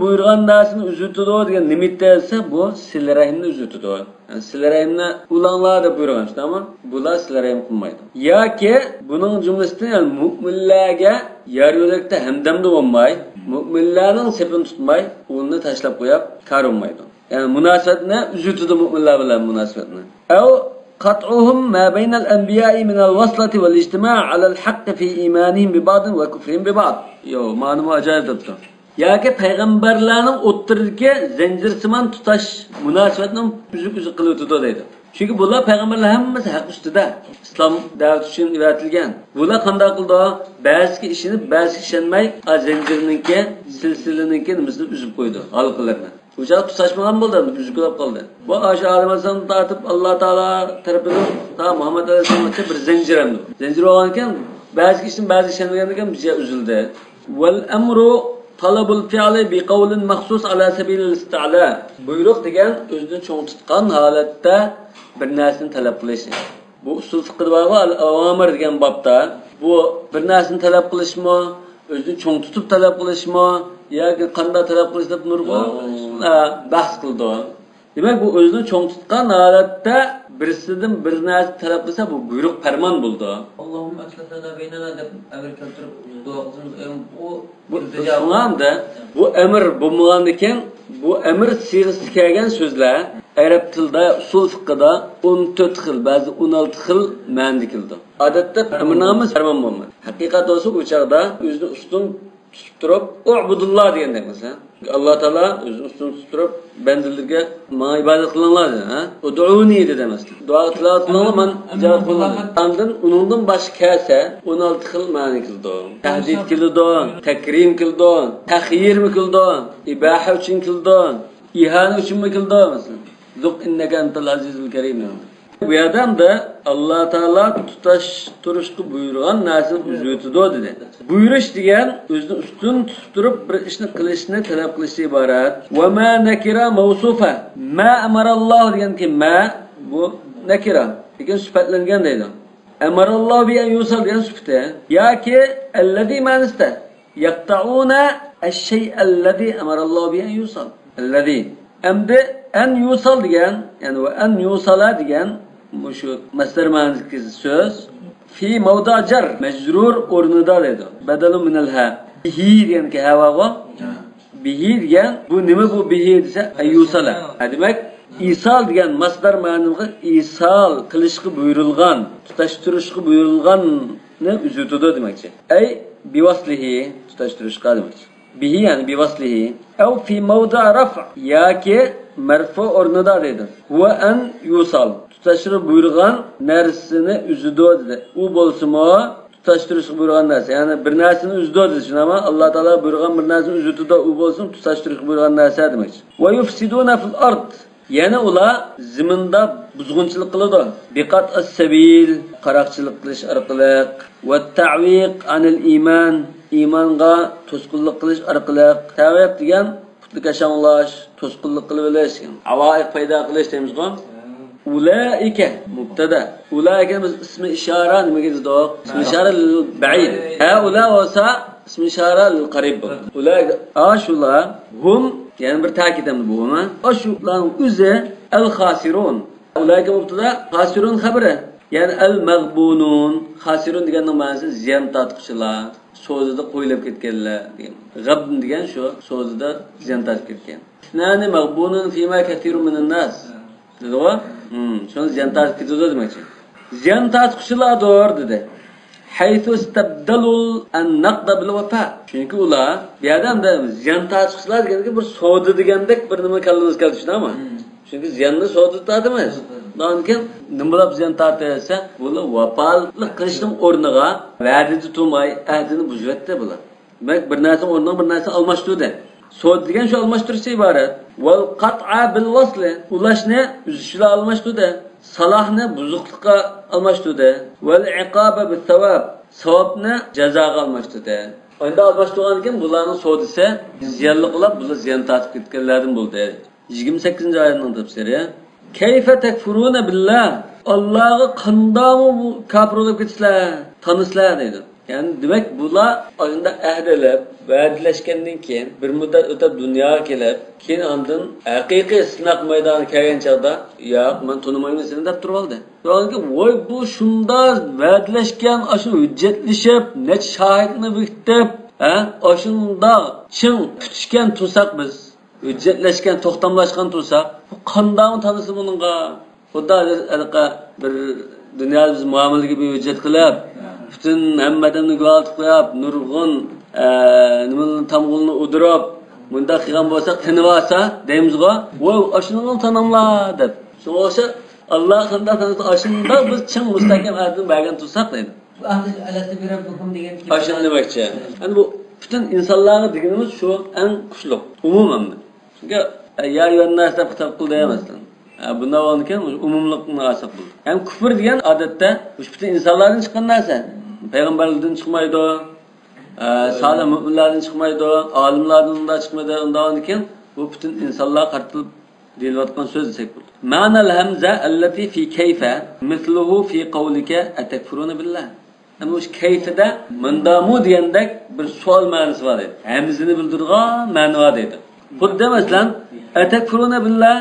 buyurgan narsani uzutadi degan nimitda esa bu silarahimni uzutadi. Yani silarahimni ulanglar deb buyurgan, tamam? Bular silarahim qilmaydi. Yoki buning jumlasida yani mu'minlarga yer yo'lakda hamdamda bo'lmay, mu'minlarning sepini tutmay, uni tashlab qo'yib qarolmaydi. Yani munosabatni uzutadi mu'minlar bilan munosabatni. Aw qat'uhum ma baynal anbiya'i min al-waslati wal-ijtima' 'ala al-haqq fi imanihim bi ba'd wa kufrihim bi ba'd. Yo, ma'lum ajoyib debdi. Yoki payg'ambarlarning o'ttiridagi zanjirsimon tutash munosabatni uzuk qilib o'tadi deydi. Çünkü bular peygamberler hammasi haq ustida. İslam davlat uchun yaratilgan. Bular qanday qildi? Ba'zi ishini ba'zi ishonmay, zanjirninki, silsilaninki nimasini uzib qo'ydi, halqalarni. Uçak tutuşmagan buldu, üzgülüp kaldı. Bu aşı Aleyhisselam'ı tartıp Allah Teala tarafından ta Muhammed Aleyhisselam'a bir zincir emdi. Zincir olanken bazı kişinin bazı işlemlerken bize üzüldü. Vel emru talabul fi'li bi qawlin mahsus ala sabilil istila. Buyruk degan özünü çoğun tutkan halette bir narsani talep qilishi. Bu usul fiqhda var al-awamir degan babda bu bir narsani talep qilishmi, özünü çoğun tutup talep qilishmi yoki qanday talep qilish deb nurg'un bahs qildi. Demak bu o'zini cho'ng tutgan holatda birisidan bir narsa talab qilsa bu buyruq farmon bo'ldi. Allohumma aslahna baynana deb amr keltirib duo qilsangiz bu javob bu amr bo'lmagan ekan, bu amr siyg'asi kelgan so'zlar arab tilida usul fiqhida 14 xil, ba'zi 16 xil ma'no keldi. Odatda amrnamiz farmon bo'lmaydi. Haqiqat bo'lsa bu chaqda o'zini ustun tutib turib ubudulloh deganda mesela Allah Teala o'zini ustun tutib turib bandalarga men ibodat qilinglar ha ud'uni dedi mesela duo tilovat qilinglar men javob qilaman. Ondan uningdan boshqa kelsa 16 xil ma'no keldi. Tahdid keldi, takrim keldi, taxyir keldi, ibaha uchun keldi, ihana uchun keldi mesela. Zuq innaka antal azizul karim. Bu adam da Allah Teala tutaş turuşku buyurgan narsani uzuyutudu dedi. Buyuruş degan o'zini ustun tutib turib bir ishni qilishni talab qilishga iborat. Va ma nakira mawsufa. Ma amaralloh deganki ma bu nakira degan sifatlangan deydi. Amaralloh bi an yusal degan sifati yoki allazi ma'nista yaqta'una ash-shay allazi amaralloh bi an yusal. Allazi amdi an yusal degan, ya'ni va an yusala degan şu masdar ma'nodagi so'z fi mavda jar majrur o'rnida dedi. Badalu minal ha. Bihi degan ki havaga bihi degan bu nima bu bihi desa ayyusala. Demak isal degan masdar ma'nosi isal qilishga buyurilgan, tutashtirishga buyurilganni uzutudi demakchi. Ay bivaslihi tutashtirishga demakchi. Bihi yani bivaslihi ev fi mavda raf yoki marfu o'rnida dedi. Va an yusal tutashtirib buyurgan narsani uzudi dedi. U bo'lsa-mu tutashtirishga buyurgan narsa, ya'ni bir narsani uzdi dedi. Shunami Alloh taolo buyurgan bir narsani uzutida u bo'lsin tutashtirishga buyurgan narsa demakchi. Va yufsiduna fil ard, yana ular zaminda buzg'unchilik qiladi. Biqat as-sabil, qaroqchilik qilish orqali va ta'viq anil iman, iymonga to'sqinlik qilish orqali. Ta'viq degan putlikashanglash, to'sqinlik qilib olish, avaiq paydo qilish deymiz-ku. Ulaika mubtada. Ulaika biz ismi ishara nimaga dedik? Ismi ishara al-ba'id. Haula wasa ismi ishara al-qarib. Ulaika ashula hum, yani bir ta'kidimiz bu ama. Ashulaning o'zi al-khasirun. Ulaika mubtada, khasirun xabari. Yani al-maghbunun. Khasirun deganning ma'nosi ziyon tortquchilar, so'zida qo'yilib ketganlar degan. G'abn degan shu, so'zida ziyon tortib ketgan. Nani maghbunun fima kathirun minan nas. Dedi-ku? Şunu ziyan tartib ketdi demakchi. Ziyan tortquchilardir dedi. Haythu istabdalul an-naqd bil wafa. Chunki ular bu yerda ziyan tortquchilar deganda bir savdo degandek bir nima kallangiz keldi, tushunami? Chunki ziyanni savdo tortamiz. Undan keyin nima bo'lib ziyan tortsa, bular vafoliq qilishning o'rniga va'da tutmay, ahdini buzayotdi bular. Demak, bir narsa o'rniga bir narsa almashtirdi. Savdo degan shu almashtirishdan iborat. Wal qat'a bil wasl, ulashni uzishla almashtirdi. Salahni buzuqlikqa almashtirdi. Wal iqaba bis savab, savobni jazoga almashtirdi. Endi almashtirgan kim bularning savdosi ziyonli qilib, bular ziyon tortib ketganlardan bo'ldi. 28-oyatning tafsiri. Kayfa takfuruna billah? Allohga qanday kafir bo'lib ketishlar, tanishlar deydi. Yani demek bular oyunda ahdilib, va'dalashgandan keyin bir muddat o'tib dunyoga kelib, keyin ondan haqiqiy sinaq maydoni kelgan chaqda, "Yo'q, men tunimayman seni" deb turib oldi. To'g'ri, voy bu shunda va'dalashgan, shu hujjatlashib, nech shohidni bekitib, shunda chin tutishgan tursak biz, hujjatlashgan, to'xtamlashgan tursak, bu qanday tanisi buningga? Xudo anaqa bir dunyoda biz muomala gibi hujjat qilib, bütün hammadan guvohlik qo'yib, nurg'un nimalarni tamg'ulni udirib, bunda qilgan bo'lsa, tinib olsa, deymiz-ku, "Voy, ashuni tanamla" deb. Shunga o'xsha Allah qanday tanısa aşında biz çın müstahkem adını bergen tutsak deydi. Bu ahdi alati bir rabbukum degan Aşın demekçi. Yani bu bütün insanlarga deganimiz şu en kuchliq umuman. Çünkü ya yonnarsda kitap qil deyamazsan. Bunda olgan umumliqni asab bu. Yani kufr degan odatda bütün insanlardan chiqqan narsa. Payg'ambarlardan chiqmaydi, salih mu'minlardan chiqmaydi, olimlardan da chiqmaydi. Undan keyin bu bütün insanlar qartilib deyilayotgan so'z desek bo'ladi. Ma'nal hamza allati fi kayfa mithluhu fi qawlika atakfuruna billah. Yani bu kayfida mundamu degandek bir savol ma'nosi bor edi. Hamzini bildirgan ma'no bor edi. Xuddi masalan atakfuruna billah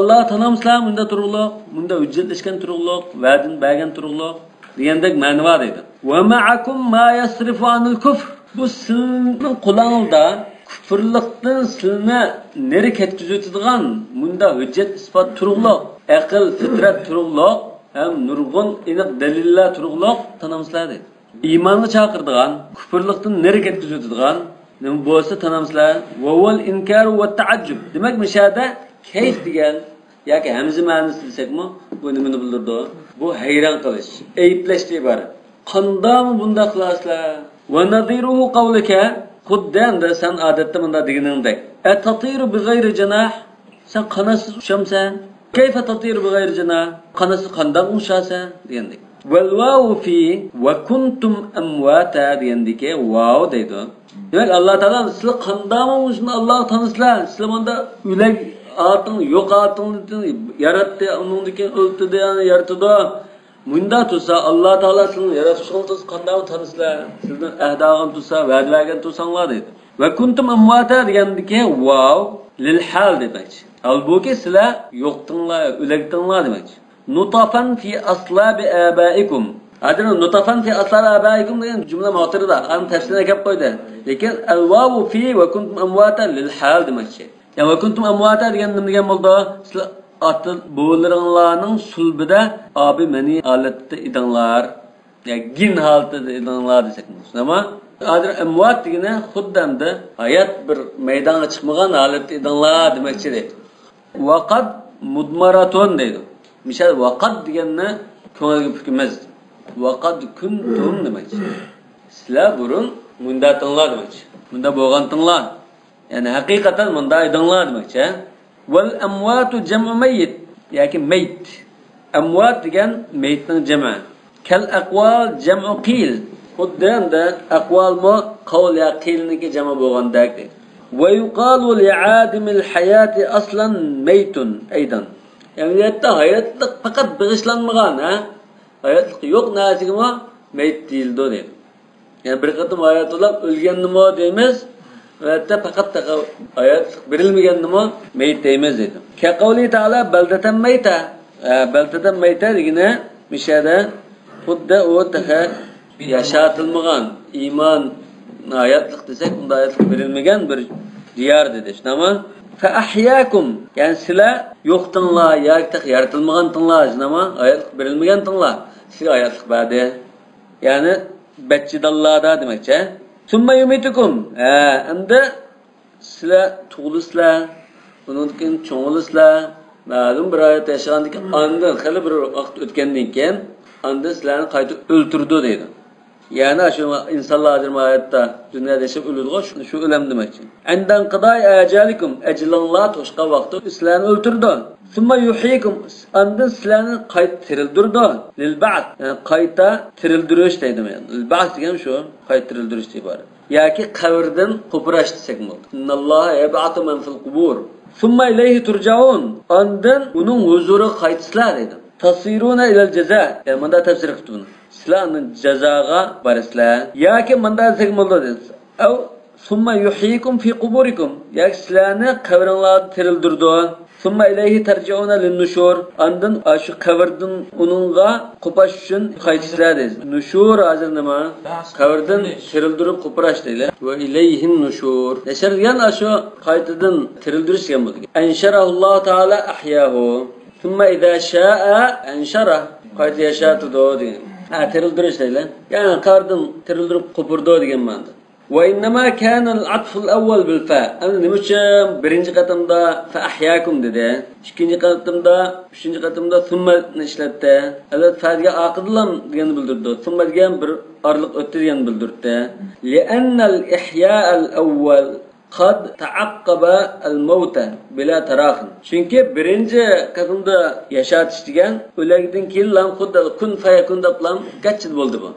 Allah tanamsizlar bunda turug'liq, bunda hujjatlashgan turug'liq, va'din bergan turug'liq degandek ma'no bor edi. Va ma'akum ma yasrifu anil kufr. Bu sizning qo'lingizda kufrlikdan sizni neri ketkizadigan bunda hujjat isbot turug'liq, aql, fitrat turug'liq, ham nurg'un aniq dalillar turug'liq tanamsizlar dedi. Iymonga chaqiradigan, kufrlikdan neri ketkizadigan nima bo'lsa tanamsizlar. Va wal inkar va ta'ajjub. Demak, mishada kayf degan yoki hamza ma'nosini desakmi, bu nimani bildirdi? Bu hayron qilish, ayblashga iborat. Qandoqmi bunda qilasizlar? Va nadiruhu qawlika xuddi anda sen odatda bunda deganingdek. Atatiru bi g'ayri janah. Sen qanatsiz ushamsan. Kayfa tatiru bi g'ayri janah? Qanatsiz qandoq ushasan degandek. Wal wawu fi wa kuntum amwata degandek waw deydi. Demak, Alloh taolo sizlar qandoqmi shuni Alloh tanısizlar. Sizlar bunda o'lag atın yok atın yarattı onun için öldü yani yarattı munda tutsa Allah Teala sizin yaratışınız qanday tanıslar sizin ahdağın tutsa vaad vergen tutsanlar dedi. Ve kuntum amwata degandiki wow lil hal demek. Halbuki sizlar yo'qdinglar, o'lakdinglar demek. Nutafan fi aslabi abaikum. Adını nutafan fi aslabi abaikum degan jumla muatirida ham tafsirine kelib qo'ydi. Lekin al wawu fi ve kuntum amwata lil hal demek. Ya ve kuntum amwata degan nima degan bo'ldi? Sizlar ata bo'laringlarning sulbida abi meni holatda edinglar. Ya gin holatda edinglar desak. Ama adir amwat degani xuddamda hayot bir maydonga chiqmagan holatda edinglar demakchi deydi. Vaqad mudmaratun deydi. Misal vaqad deganni ko'ngilga fikirmas. Vaqad kuntum demakchi. Sizlar burun munda tinglar demakchi. Munda bo'lgantinglar. Yani hakikaten bunda aydınlar demekçi. Vel amwatu cem'u meyyit. Yani meyt. Amwat degen meytnin cem'i. Kel aqwal cem'u qil. Xuddan da aqwal mu qawl ya qilniki cem'i bo'lgandek. Ve yuqalu li'adimil hayati aslan meytun aydan. Yani hayatta hayatlık fakat bağışlanmagan ha. Hayatlık yok nasigimi meyt değildi o deydi. Yani bir qatim hayatlar ölgenimi deymiz. Ve hatta fakat hayat verilmeyen nima meyit deymiz dedi. Ke kavli Teala beldeten meyta. Beldeten meyta degine mishada xuddi o taha yaşatılmagan iman hayatlık desek bunda hayatlık verilmeyen bir diyar dedi. Ama fe ahyakum yani sizlar yo'qdinglar yoki yaratılmagan tinglar ama hayatlık verilmeyen tinglar. Siz hayatlık bade. Yani betçidallada demekçe. Summa yumitukum. Endi sizlar tug'lisizlar, undan keyin cho'ng'ilisizlar. Ma'lum bir hayot yashagandan keyin andan hali bir vaqt o'tgandan keyin anda sizlarni qayta o'ltirdi deydi. Ya'ni shu insonlar hayotda dunyoda yashab o'ladigan shu o'lam demakchi. Andan qiday ajalikum ajlanlar to'shqa vaqtda sizlarni o'ltirdi. Summa yuhyikum andan sizlarni qayta tirildirdi. Lil ba'd qayta tirildirish deydi men. Lil ba'd degan shu qayta tirildirish iborat. Yoki qabrdan qo'pirash desak bo'ladi. Innalloha yab'atu man fil qubur. Summa ilayhi turja'un. Andan uning huzuriga qaytisizlar dedi. Tasiruna ilal jaza. Yani manda tafsir qilib buni. Sizlarning jazoga borasizlar. Yoki manda desak bo'ladi dedi. Aw summa yuhyikum fi quburikum. Yoki sizlarni qabringlarda tirildirdi. Summa ilayhi tarji'una lin-nushur. Andan shu qabrdan uningga qo'pash uchun qaytisizlar dedi. Nushur hozir nima? Qabrdan tirildirib qo'pirash deylar. Va ilayhin nushur. Yashargan shu qaytadan tirildirish degan bo'ldi. Ansharahulloh taala ahyahu. Summa idza sha'a anshara. Qayta yashatdi degan. Tirildirish deylar. Yani qabrdan tirildirib qo'pirdi degan ma'noda. وإنما كان العطف الأول بالفاء. أنا نمشي برنج قتمدا فأحياكم ده. إشكينج قتمدا بشنج قتمدا ثم نشلته. ألا فاديا عقدلام ديان بلدرده. ثم ديان بر أرلق أتديان بلدرته. لأن الإحياء الأول قد تعقب الموت بلا تراخ. Çünkü birinci kadında yaşatıştıgan ölegden keyin lan xuddi kun fayakun deb lan gachid bo'ldi bu.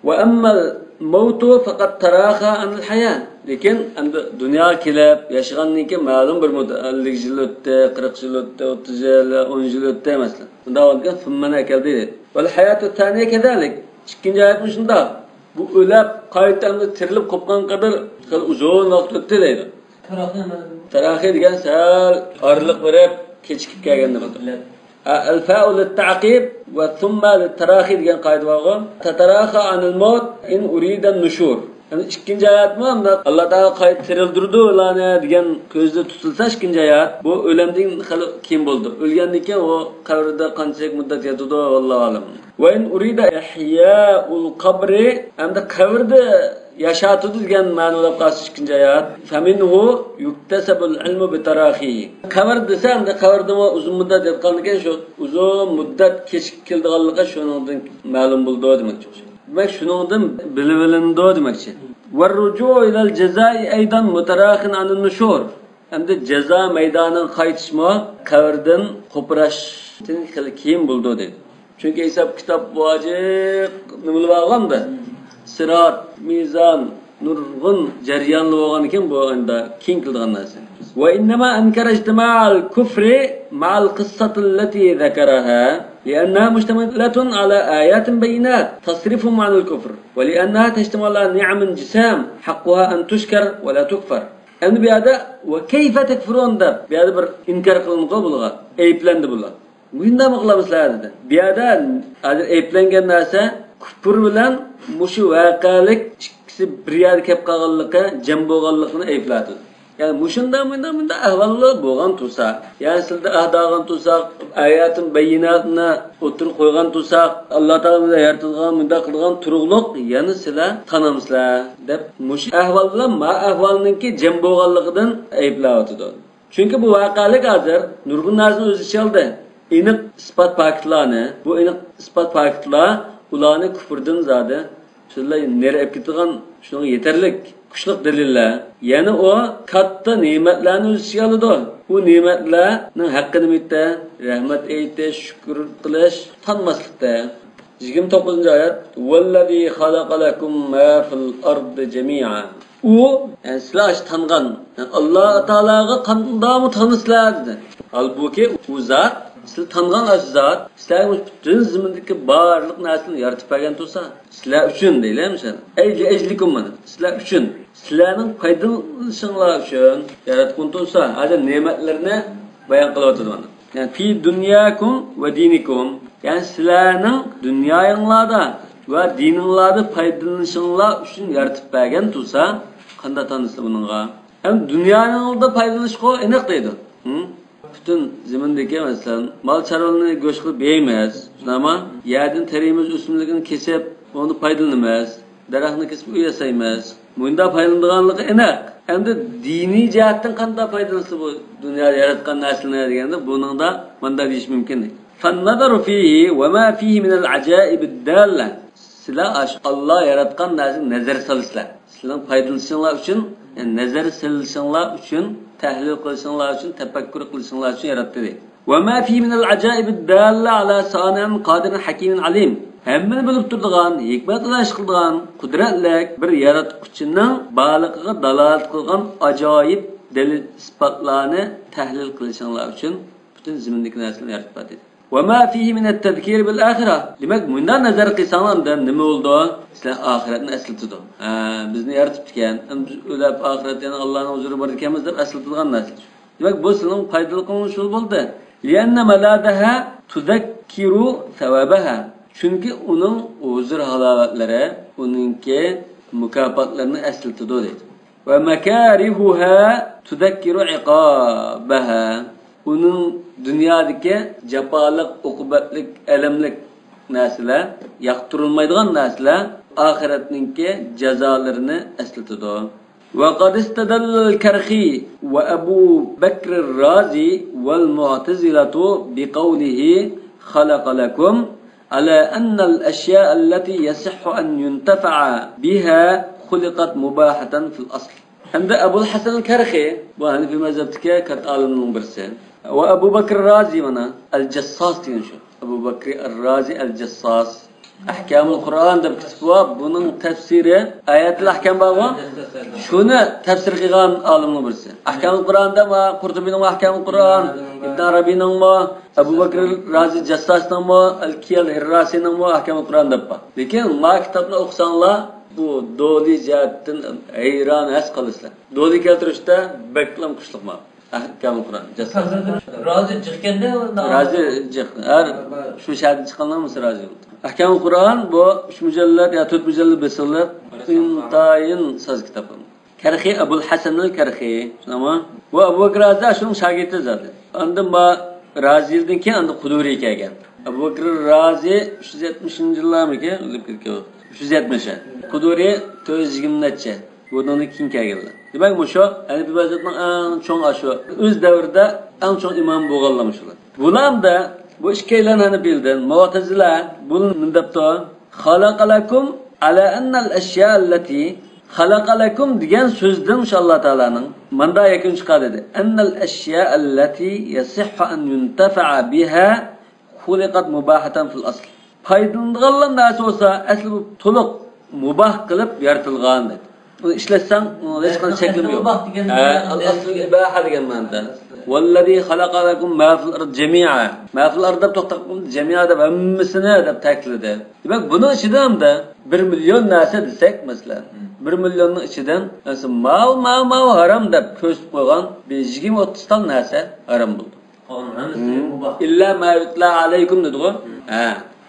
Wa amma al-maut faqat taraha an al-hayat. Lekin endi dunyo kelib yashagandan keyin ma'lum bir muddat 50 yil o'tdi, 40 yil o'tdi, 30 yil, 10 yil o'tdi masalan. Bunda olgan summana keldi. Wal hayatu thaniya kadalik. İkinci hayat shunda. Bu o'lab qaytadan tirilib qopgan qadar uzun vaqt o'tdi deydi. Tarahi degan sal orliq berib kechikib kelganda bo'ldi. Al-fa'u lit-ta'qib va thumma lit-tarahi degan qoida bor. Tataraha anil-maut in urida an-nushur. Yani ikkinchi hayatmi Alloh taolo qayta tirildirdi ularni degan ko'zda tutilsa ikkinchi hayat bu o'limdan hali keyin bo'ldi. O'lgandan keyin u qabrda qanchalik muddat yotadi vallohu alam. Va in urida ihya'ul qabri hamda qabrda yaşatıdı degan ma'nolab qolsa ikkinchi hayat. Faminhu yuktasabul ilmu bi tarahi. Qabr desa hamda qabrda uzun muddat yotgandan keyin shu uzun muddat kechikib keldiganligi shuningdan ma'lum bo'ldi demoqchi. Demek şunundan bilivilindo demekçi. Varrucu ilal cezai aydan mutarakhin anın nushur. Hem de ceza meydanın qaytışma kavrdan kopurashdan keyin buldu dedi. Çünkü hesap kitap vacib nimali bağlam da. Sirat, mizan, nurgun jaryanlı olgan ekan bu anda keng qilgan narsa. Ve innama ankara ijtima'al kufri ma'al qissati allati zakaraha لأنها مشتملة على آيات بينات تصرفهم عن الكفر ولأنها تشتمل على نعم جسام حقها أن تشكر ولا تكفر. أن بهذا وكيف تكفرون ده بهذا بر إنكار قلنا قبلها أيبلند بالله. وين مقلا مثل هذا بهذا هذا أيبلند الناس كفر بلان مش واقعلك برياد كيف قاللك جنبه قاللكنا أيبلاتو. Yani muşunda ahvallı boğan tutsak, yani sizde ahdağın tutsak, ayatın beyinatına oturup koygan tutsak, Allah Teala'da yaratılgan, münde kılgan turuqluq, yani sizler tanımsızlar. Dep muş ahvallı ma ahvalınınki cem boğanlıqdan ayıplayatıdı. Çünkü bu vakalık hazır, nurgun narzını özü çaldı. İnik ispat paketlarını, bu inik ispat paketler, ulanı küfürden zadı. Sizler nere epkitigan, şuna yeterlik. Kuşluk deliller. Yani o katta nimetlerini özü alıdı. Bu nimetlerin hakkını bitti, rahmet eyti, şükür kılış, tanımaslıkta. 29. ayet. وَالَّذ۪ي خَلَقَ لَكُمْ مَا فِي الْأَرْضِ جَمِيعًا. O, yani sizler tanıgan. Yani Allah Teala'ya kanda mı tanısılar dedi. Halbuki o zat, sizler tanıgan zat, sizler bütün zimindeki barlık neslini yaratıp vergen tutsa, sizler üçün değil mi sen? Eclikum bana, sizler üçün. Sizlerin faydalanışınlar üçün yaratıkın tutsa, hadi nimetlerine bayan kılavatır bana. Yani fi dünyakum ve dinikum, yani sizlerin dünyayınlarda ve dininlarda faydalanışınlar üçün yaratıp vergen tutsa, kanda tanısı bununla. Hem dünyanın da faydalanışı o enek deydi. Bütün zimindeki mesela mal çarvalını göç kılıp yiyemez. Ama yerden tereyimiz üstünlüğünü kesip onu faydalanamaz. Darahını kesip üyesaymaz. Bunda faydalandığanlığı enek. Hem de dini cihattan kanda faydalısı bu dünyada yaratkan nesline degende bunun da manda deyiş mümkün değil. فَالنَّظَرُ ف۪يهِ وَمَا ف۪يهِ مِنَ الْعَجَائِبِ الدَّالَّةِ Silah Allah yaratkan nesine nezer salışlar. Silahın faydalanışınlar için, yani nezer salışınlar için, tahlil kılışınlar için, tefekkür kılışınlar için yarattı değil. وَمَا ف۪ي مِنَ الْعَجَائِبِ الدَّالَّةِ عَلَى سَانِعٍ قَادِرٍ حَك۪يمٍ عَلِيمٍ Hemmini bilip durduğun, hikmetle kıldığı, kudretlik bir yaratıkçının bağlılığa dalalet kılgan acayip delil ispatlarını tahlil kılışınlar için bütün zimindeki nesline yaratıp dedi. وَمَا ف۪يهِ مِنَ التَّذْكِيرِ بِالْآخِرَةِ Demek bundan nazar kıysanlarında ne oldu? İşte ahiretin eslitıdı. Bizni yaratıp diken, biz öyle ahiret yani Allah'ın huzuru var dikemiz de eslitıdığın nesil. Demek bu senin faydalı konuşul oldu. لِيَنَّ مَلَادَهَا تُذَكِّرُ ثَوَابَهَا Çünkü onun huzur halavetleri, onunki mükafatlarını eslitıdı dedi. وَمَكَارِهُهَا تُذَكِّرُ عِقَابَهَا Onun dünyadaki cepalık, ukubetlik, elemlik nesile, yaktırılmaydıgan nesile ahiretninki cezalarını eslatıyor. وقد استدل الكرخي وأبو بكر الرازي والمعتزلة بقوله خلق لكم على أن الأشياء التي يصح أن ينتفع بها خلقت مباحة في الأصل. عند أبو الحسن الكرخي وهنا في مذهبك كتعلم برسي وأبو بكر الرازي منا الجصاص تنشو أبو بكر الرازي الجصاص أحكام القرآن ده بكتبوا bunun tefsiri ayet الأحكام بابا şunu tefsir kılan alimler birisi. Ahkam-ı Kur'an'da mı, Kurtubi'nin Ahkam-ı Kur'an, İbn Arabi'nin mi, Ebu Bakr Razi Cassas'ın mı, El-Kiyal Hirrasi'nin mi Ahkam-ı Kur'an'da mı? Lakin ma kitabını okusanlar bu doli cihetten heyran es kalırlar. Doli keltirişte beklam kuşluk ma. Ahkam-ı Kur'an. Razi çıkkende Razi çık. Her şu şahit çıkanlar mısın Razi oldu? Ahkam-ı Kur'an bu 3 mücellet ya 4 mücellet besildir. İntayın saz kitabı. Kerhi Ebu'l Hasan'ın Kerhi. Tamam. Bu Ebu Bakr Razi şunun şagirdi zaten. Andım ba Razi'den ki andı Kuduri geldi. Ebu Bakr Razi 370. yıllar mı ki? 370. Kuduri 420 netçe. Bunun kim geldi? Demek bu şu, yani bir vaziyetinin en çok aşı. Öz devirde en çok imam boğallamışlar. Bunlar da bu işkeylerini hani bildin. Mu'tezile bunun mündepte halakalakum ala ennel eşya'lleti halakalakum diyen sözden Allah Teala'nın manda yakın çıkar dedi. Ennel eşya'lleti yasihhu en yuntefa'a biha hulikat mubahatan fil asl. Faydalanılan nasıl olsa aslı bu toluk mubah kılıp yaratılgan dedi. Bunu işletsen hiç kan şeklim yok. Aslı ibaha diyen manda. وَالَّذِي خَلَقَ لَكُمْ مَا فِي الْأَرْضِ جَمِيعًا مَا فِي الْأَرْضِ cemi'a da hemmisini de teklidi. Demek bunun içinden de 1 milyon nase desek mesela 1 milyonun içinden mesela mal haram da köşk koygan bir 20-30 tan nase haram buldu. İlla ma yutla aleykum dedi o.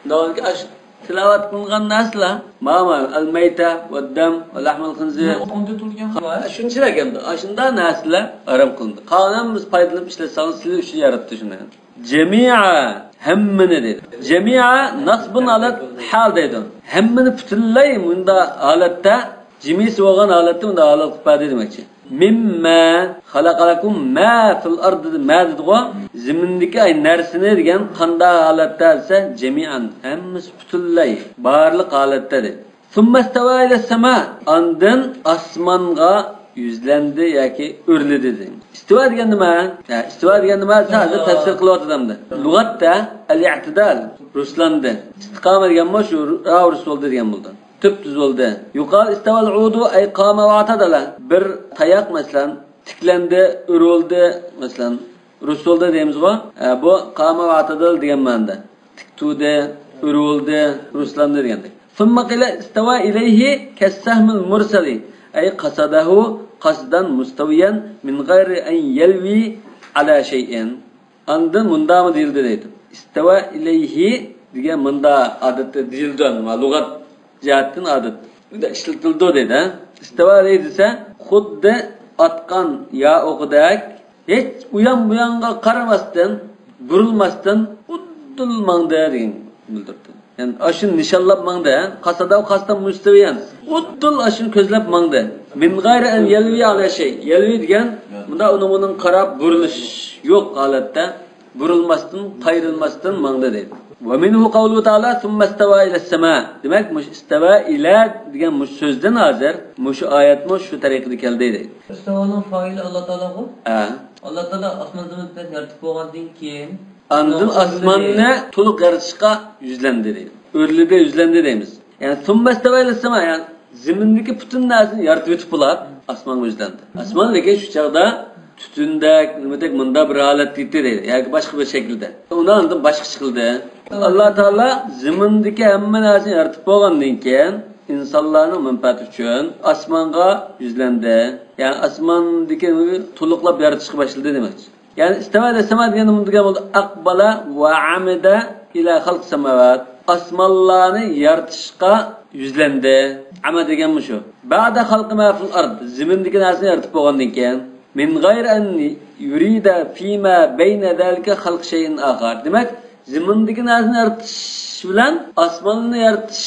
Doğru ki tilavat kılgan nasla el-meyte ve-dem ve-lahmel khinzir. Şunçiler geldi. Aşında nasla haram kılındı. Kanunumuz paydalanıp işletseniz sizi üçü yarattı şunu. Cemi'a hemmini dedi. Cemi'a nasbın alet hal dedi. Hemmini bütünley bunda alette cimisi olan alette bunda alet ifade demekçi. Mimma halakalakum ma fil ardı ma dedi o. Zimindeki ay nersine degen kanda halatda ise cemi'an hemmis bütünley barlık halatda dedi. Thumma istava ile sema andın asmanga yüzlendi yaki örledi dedi. İstiva degen nima? İstiva degen nima? Sadece tefsir kılayotdi adamda. Lugatda el-i'tidal ruslandı. İstikama degen mo şu ravrus oldu degen buldu. Tüp düz oldu. Yuqal istaval udu ay qama ve atadala. Bir tayak mesela tiklendi, örüldü mesela. Rusolda deyimiz o. Bu qama ve atadal degan ma'noda. Tiktude, örüldü, ruslandı degandik. Thumma qila istawa ilayhi kas-sahmil mursali. Ay qasadahu qasdan mustawiyan min gayri en yelvi ala şey'in. Andın munda mı deyildi deydi. İstawa ilayhi degan munda adatda deyildi ama lugat cihattin adat. Bu da işletildi dedi. İstawa ilayhi dese xuddi atqan ya o'qidak hiç uyan buyanga qaramasdan, burilmasdan uddulmangda degan bildirdi. Yani aşın nişanlap mangda, qasdan mustawiyan. Uddul aşın közlap mangda. Min gayri en yelvi ala şey. Yelvi degan bunda onun qarab burilish yok holatda, burilmasdan, qayrilmasdan mangda deydi. Ve minhu qawlu ta'ala thumma istava ila as-sama. Demek mush istava ila degan mush sözden hazır, mush ayet mush şu tariqada keldi deydi. İstavanın faili Allah Teala bu. Allah Teala asmandan yaratib bo'lgandan keyin andın asmanını to'liq yaratishga yuzlandi deydi. Örlüde yuzlandi deymiz. Yani thumma istava ila as-sama yani zimindagi butun narsani yaratib o'tib bo'lib asman yuzlandi. Asman lekin shu chaqda tütündek, nimadak munda bir holat yetdi deydi. Yoki boshqa bir shaklda. Undan boshqa chiqildi. Allah Teala zimindagi hamma narsani yaratib bo'lgandan keyin insonlarning manfaati uchun asmonga yuzlandi. Yani asmondagi to'liqlab yaratishga boshladi demakchi. Yani istava desama degani bunga bo'ldi aqbala va amida ila xalq samavat. Asmonlarni yaratishga yuzlandi. Ama degan shu. Ba'da xalqi ma fil ard. Zimindagi narsani yaratib bo'lgandan keyin min gayr en yurida fima beyne zalika xalq şeyin axar. Demek zimindagi narsani yaratish bilan asmonni yaratish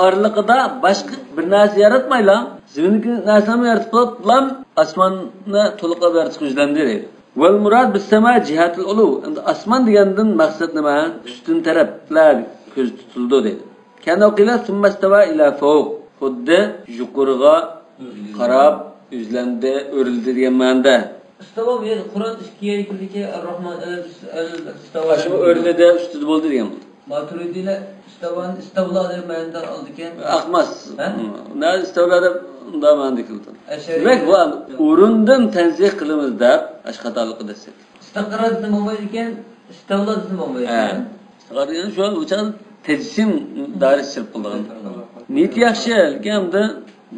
oralig'ida boshqa bir narsa yaratmaylar. Zimindagi narsani yaratib qo'yiblar, osmonni to'liqlab yaratishga yuzlandi deydi. Val murad bis sama jihatul ulu. Endi osmon degandan maqsad nima? Ustun taraflar ko'z tutildi deydi. Kana qila summastawa ila fawq. Xuddi yuqoriga qarab yuzlandi, o'rildi degan ma'noda. İstava bir Kur'an ikiye ikilike Ar-Rahman el-İstava. Şu o'rnida ustida bo'ldi degan. Maturidiyle istavla der ma'nodan oldikan. Ahmas. Ne istavla deb unda ma'no qildi. Demak, bu o'rindan tanzih qilamiz deb ashqatalik desak. İstaqrat nima bo'lmaydi ekan, istavla nima bo'lmaydi. Istaqrat şu an uçan tejsim daris chirib qilgan. Niyat yaxshi, lekin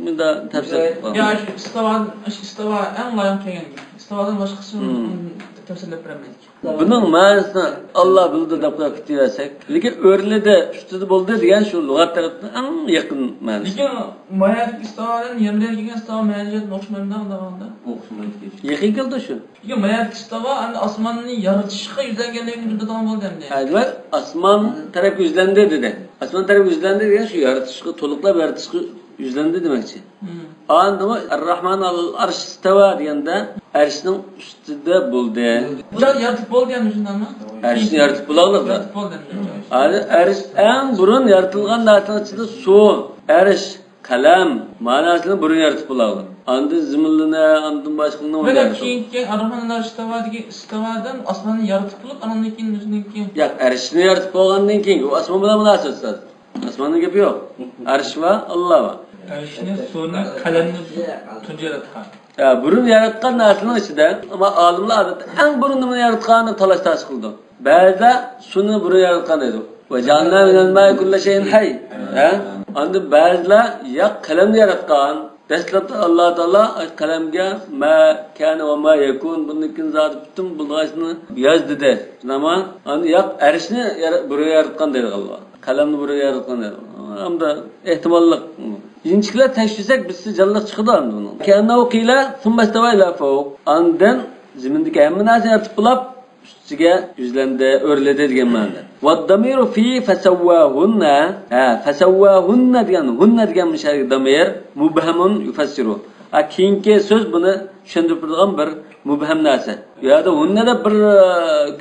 bunda tafsir. Ya istava en layık kelgan. İstavadan başqasini tafsirlab bermaydik. Buning ma'nosini Alloh bildi deb ketaversak, lekin o'rnida ustida bo'ldi degan shu lug'at tarafdan eng yaqin ma'no. Lekin mayat istavadan yandan kelgan istava ma'nodan o'xshamaydi unda. O'xshamaydi. Yaqin keldi shu. Lekin mayat istava osmonni yaratishga yuzlanganligini bildiradigan bo'ldi endi. Demak, osmon taraf yuzlandi dedi. Osmon taraf yuzlandi degan shu yaratishga to'liqlab yaratishga yuzlandi demakchi. Andimi Ar-Rahman al-Arsh istava deganda arshning ustida bo'ldi. Bular yaratib bo'lgan shundami? Arshni yaratib bo'lganlar. Yaratib bo'lgan. Arsh eng burun yaratilgan narsaning ichida suv, arsh, qalam ma'nosini burun yaratib bo'lgan. Andi zimillini, andan boshqani o'ylaydi. Keyin Ar-Rahman al-Arsh istavadan osmonni yaratib bo'lib, andan keyin yo'q, arshni yaratib bo'lgandan keyin u osmon bilan munosabat. Osmonning gapi yo'q. Arsh va Alloh va arshni suvni qalamni tunji yaratgan. Burun yaratgan narsaning ichida, ammo olimlar eng burun nima yaratganini talash qildi. Ba'zida suvni burun yaratgan edi. Va janna minal ma'i kulli shay'in hayy. Endi ba'zilar ya qalamni yaratgan. Dastlabda Alloh taolo qalamga ma kana va ma yakun bundan zot butun bulg'ashni yozdi dedi. Nima? Endi yo'q arshni burun yaratgan dedi Alloh. Qalamni burun yaratgan dedi. Hamda ehtimollik inchiklar tashvisak bizga jalliq chiqadi endi buni. Kana qila summastawa ila fawq. Andan zimindagi hamma narsa yaratib bo'lib ustiga yuzlandi, o'rladi degan ma'noda. Vad-damiru fi fasawwahunna. Fasawwahunna degan musharik damir mubhamun yufassiru. Keyingi so'z buni tushuntirib turgan bir mubham narsa. Bu yerda hunnada bir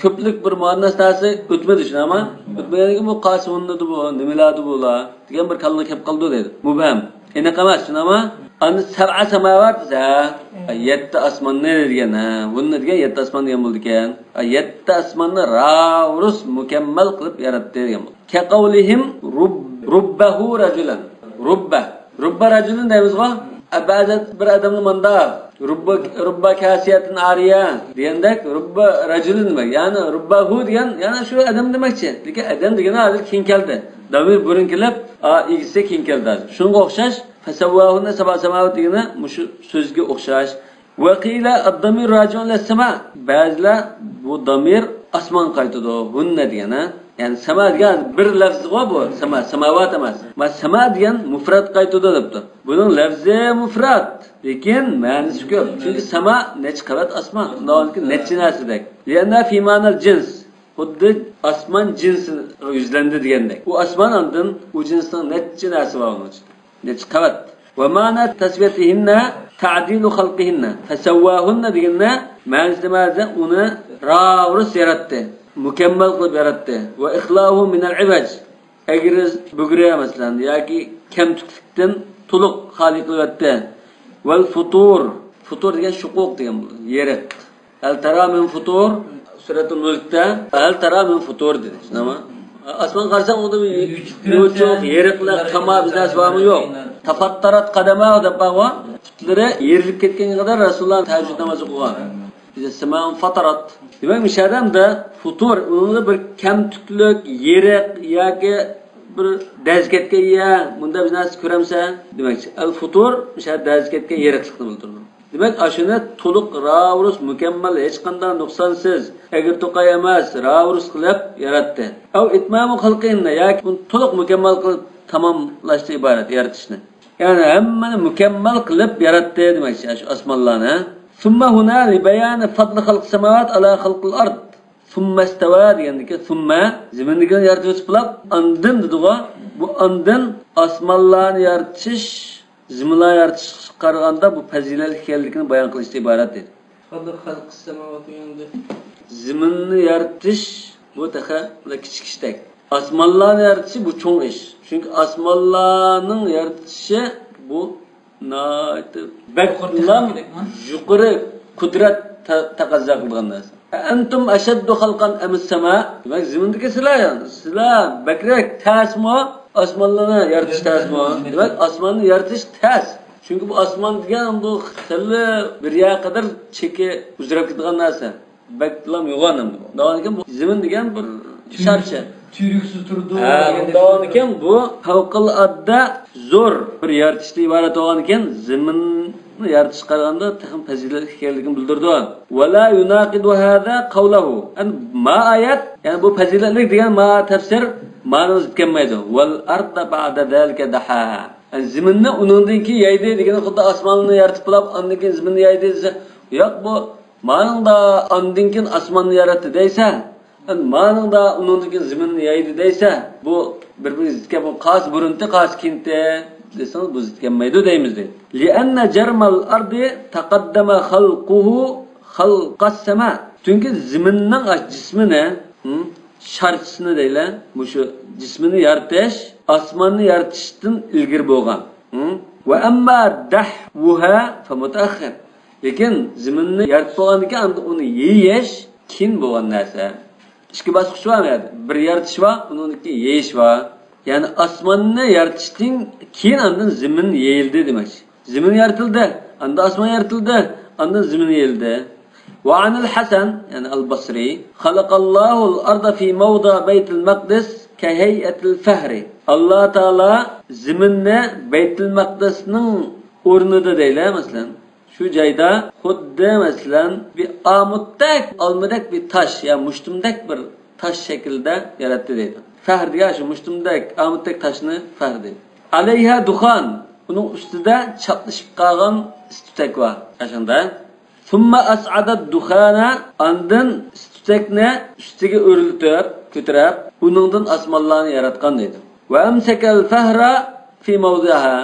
ko'plik bir muannas narsa o'tmadi shunama. O'tmaganligi bu qasmunnada bu, nimalardi bular degan bir kalima kelib qoldi dedi. Mubham. Endi qamas shunama. Ani sab'a samavat yetti osmonni degan. Bunni degan yetti osmon degan bo'ldi ekan. Yetti osmonni ravus mukammal qilib yaratdi degan bo'ldi. Ka qawlihim rubbahu rajulan. Rubba rajulan deymiz-ku. Ba'zi bir odamni manda rubba kasiyatin ariya degandek rubba rajulin demak. Ya'ni rubbahu degan yana shu odam demakchi. Lekin odam degani hozir keng keldi. Damir burun kelib, igisi keng keldi. Shunga o'xshash fasawwahunna sab'a samawat degani shu so'zga o'xshash. Va qila ad-damir raji'un lis-sama. Ba'zilar bu damir osmon qaytadi. Hunna degani yani sama degan bir lafz bor bu. Samawat emas. Va sama degan mufrad qaytadi debdi. Buning lafzi mufrad, lekin ma'nosi ko'p. Chunki sama necha qavat osmon, undan necha narsadek. Yana fi ma'nal jins. Xuddi osmon jinsini yuzlandi degandek. U osmon ondan u jinsning necha narsa bor uni ichida. Necha qavat. Va ma'na tasbiyatihinna ta'dilu khalqihinna. Fasawwahunna deganda ma'nosi nima? Uni ravus yaratdi. Mukammal qilib yaratdi. Va ixlahu min al-ibaj. Agar bugri masalan yoki kamtuklikdan to'liq xoli qilyapti. Val futur degan shuquq degan bo'ladi. Yerak. Al tara min futur suratul mulkda al tara min futur dedi. Nima? Osmon qarsang unda yo'q, yeraklar, qama biznes bormi yo'q. Tafattarat qadama deb bag'o, putlari yerilib ketganga qadar Rasululloh tahajjud namozi o'qigan. Bize seman fatarat. Demek müşahedemde futur, onun bir kamtuklik, yerak yoki bir dazketga ya, bunda biz nasıl ko'ramsa, demakchi. Al futur müşahed dazketga yeraklikni bildiradi. Demak, ashuna to'liq ravus mukammal, hech qanday nuqsonsiz, agar to'qay emas, ravus qilib yaratdi. Aw itmamu xalqinna, yoki uni to'liq mukammal qilib tamomlashdan iborat yaratishni. Ya'ni hammani mukammal qilib yaratdi demakchi, shu osmonlarni. ثم هنا لبيان فضل خلق السماوات على خلق الأرض Summa istawa degandiki summa ziminni yaratib o'tib andin dedigo bu andin osmonlarni yaratish ziminlarni yaratish qaraganda bu fazilat ekanligini bayon qilishdan iborat edi. Qanday xalq samavati endi Ziminni yaratish bu taqa kichik ishdak. Osmonlarni yaratish bu cho'ng ish. Chunki osmonlarning yaratishi bu baklam yuqori qudrat taqozo qilgan narsa. Antum ashaddu xalqan am as-sama? Demak, zimindagi sizlar bakrak tasmo osmonlarni yaratish tasmo. Demak, osmonni yaratish tas. Chunki bu osmon degan bu xilli bir yaqadar cheki uzrab ketgan narsa. Baklam yo'g'on. Davonikan bu zimin degan bir sharcha. Tüyüksüz turdu. Davonikan bu favqulodda zo'r bir yaratishdan iborat bo'lganikan, ziminni yaratish qaraganda taxim fazilat ekanligini bildirdi. Va la yunaqidu hada qawluhu. Ma ayat, ya'ni bu fazilatlik degan ma tafsir ma'nosi kelmaydi. Wal arda ba'da zalika dahaha. Ziminni uningdan keyin yaydi degani xuddi osmonni yaratib qilib, undan keyin ziminni yaydi desa, yo'q bu ma'noda undan keyin osmonni yaratdi deysa, ma'noda undan keyin ziminni yaydi deysa, bu bir-biringizga bu qas burunti, qas kinte desangiz bu zitganmaydi deymiz deydi. Li'anna jarmal ardi taqaddama khalquhu khalqas sama. Chunki ziminning jismini, sharchisini deylar, bu shu jismini yaratish osmonni yaratishdan ilgir bo'lgan. Va amma dahvuha fa mutaakhir. Lekin ziminni yaratib bo'lgandan keyin uni yeyish keyin bo'lgan narsa. İki bosqich var mı? Bir yaratish va uniki yeyish va. Yani osmonni yaratishdan keyin andan zimin yeyildi demak. Zimin yaratildi, anda osmon yaratildi, andan zimin yeyildi. Wa anil Hasan, yani al-Basri, xalaqallohu al-arda fi mawda Baytul Maqdis ka hay'atil fahri. Allah Taala ziminni Baytul Maqdisning o'rnida deylar, masalan. Şu joyda xuddi masalan bir amuddak, olmadak bir taş ya mushtumdak bir taş şekilde yaratdi deydi. Fahr degan shu mushtumdak, amuddak taşni fahr deydi. Alayha duxan, uning ustida chaplashib qolgan istutak bor. Ashanda Thumma as'ada duxana, andin istutakni ustiga o'rlitib, ko'tarib, uningdan osmonlarni yaratgan deydi. Va amsakal fahra fi mawdiha.